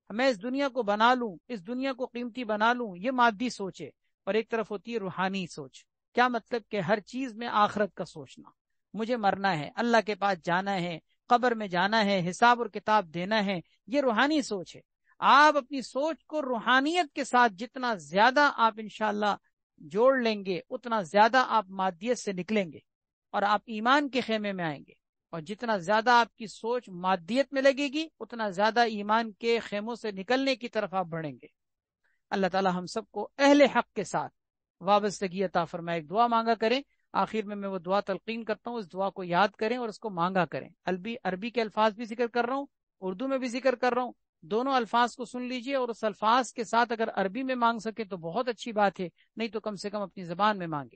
میں اس دنیا کو بنا لوں، اس دنیا کو قیمتی بنا لوں، یہ مادی سوچ ہے. اور ایک طرف ہوتی ہے روحانی سوچ. کیا مطلب؟ کہ ہر چیز میں آخرت کا سوچنا، مجھے مرنا ہے، اللہ کے پاس جانا ہے، قبر میں جانا ہے، حساب اور کتاب دینا ہے. یہ روحانی سوچ ہے. آپ اپنی سوچ کو روحانیت کے ساتھ جتنا زیادہ آپ انشاءاللہ جوڑ لیں گے اتنا زیادہ آپ مادیت سے نکلیں گے اور آپ ایمان کے خیمے میں آئیں گے. اور جتنا زیادہ آپ کی سوچ مادیت میں لگے گی اتنا زیادہ ایمان کے خیموں سے نکلنے کی طرف آپ بڑھیں گے۔ اللہ تعالی ہم سب کو اہل حق کے ساتھ وابستگی عطا فرمائے۔ ایک دعا مانگا کریں، آخر میں وہ دعا تلقین کرتا ہوں، اس دعا کو یاد کریں اور اس کو مانگا کریں۔ عربی کے الفاظ بھی ذکر کر رہا ہوں، اردو میں بھی ذکر کر رہا ہوں، دونوں الفاظ کو سن لیجئے، اور اس الفاظ کے ساتھ اگر عربی میں مانگ سکے تو بہت اچھی بات ہے، نہیں تو کم سے کم اپنی زبان میں مانگے۔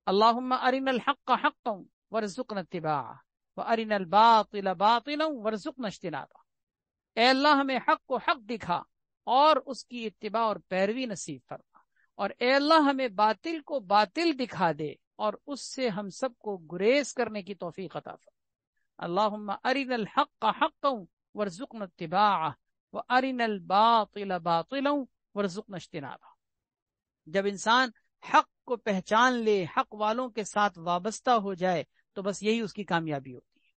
اللہم ارنا الحق حقا وارزقنا اتباعہ وارنا الباطل باطلا وارزقنا اجتنابہ۔ اے اللہ ہمیں حق کو حق دکھا اور اس کی اتباع اور پیروی نصیب فرما، اور اے اللہ ہمیں باطل کو باطل دکھا دے اور اس سے ہم سب کو گریز کرنے کی توفیق عطا فرما۔ اللہم ارنا الحق حقا وارزقنا اتباعہ وارنا الباطل باطلا وارزقنا اجتنابہ۔ جب انسان حق کو پہچان لے، حق والوں کے ساتھ وابستہ ہو جائے، تو بس یہی اس کی کامیابی ہوتی ہے۔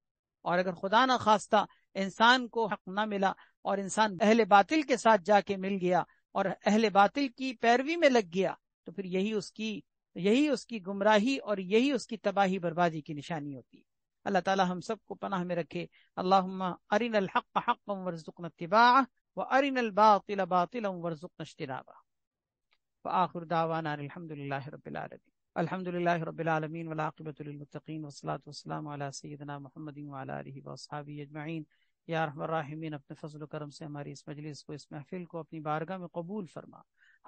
اور اگر خدا نہ خواستہ انسان کو حق نہ ملا اور انسان اہل باطل کے ساتھ جا کے مل گیا اور اہل باطل کی پیروی میں لگ گیا، تو پھر یہی اس کی گمراہی اور یہی اس کی تباہی بربادی کی نشانی ہوتی ہے۔ اللہ تعالی ہم سب کو پناہ میں رکھے۔ اللہم ارنا الحق حقا وارزقنا اتباعہ وارنا الباطل باطلا وارزقنا اجتنابہ۔ وآخر دعوانا الحمد للہ رب العالمین۔ الحمد للہ رب العالمین والعاقبۃ للمتقین والصلاۃ والسلام علی سیدنا محمد وعلی آلہ واصحابہ اجمعین۔ یا ارحم الراحمین، اپنے فضل و کرم سے ہماری اس مجلس کو، اس محفل کو اپنی بارگاہ میں قبول فرما۔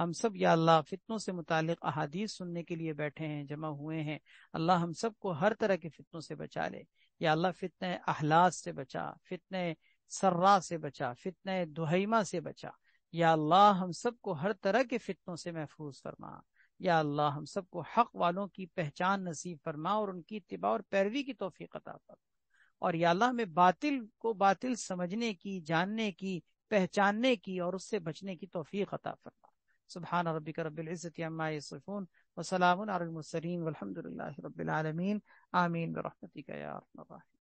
ہم سب یا اللہ فتنوں سے متعلق احادیث سننے کے لیے بیٹھے ہیں، جمع ہوئے ہیں، اللہ ہم سب کو ہر طرح کے فتنوں سے بچا لے۔ یا اللہ فتنہ احلاس سے بچا، فتنہ سرا سے بچا، فتنہ دہیمہ سے بچا۔ یا اللہ ہم سب کو ہر طرح کے فتنوں سے محفوظ فرما۔ یا اللہ ہم سب کو حق والوں کی پہچان نصیب فرما اور ان کی اتباع اور پیروی کی توفیق عطا فرما۔ اور یا اللہ ہمیں باطل کو باطل سمجھنے کی، جاننے کی، پہچاننے کی اور اس سے بچنے کی توفیق عطا فرما۔ سبحان ربک رب العزت عما یصفون وسلام علی المرسلین والحمد للہ رب العالمین۔ آمین برحمتک یا ارحم الراحمین۔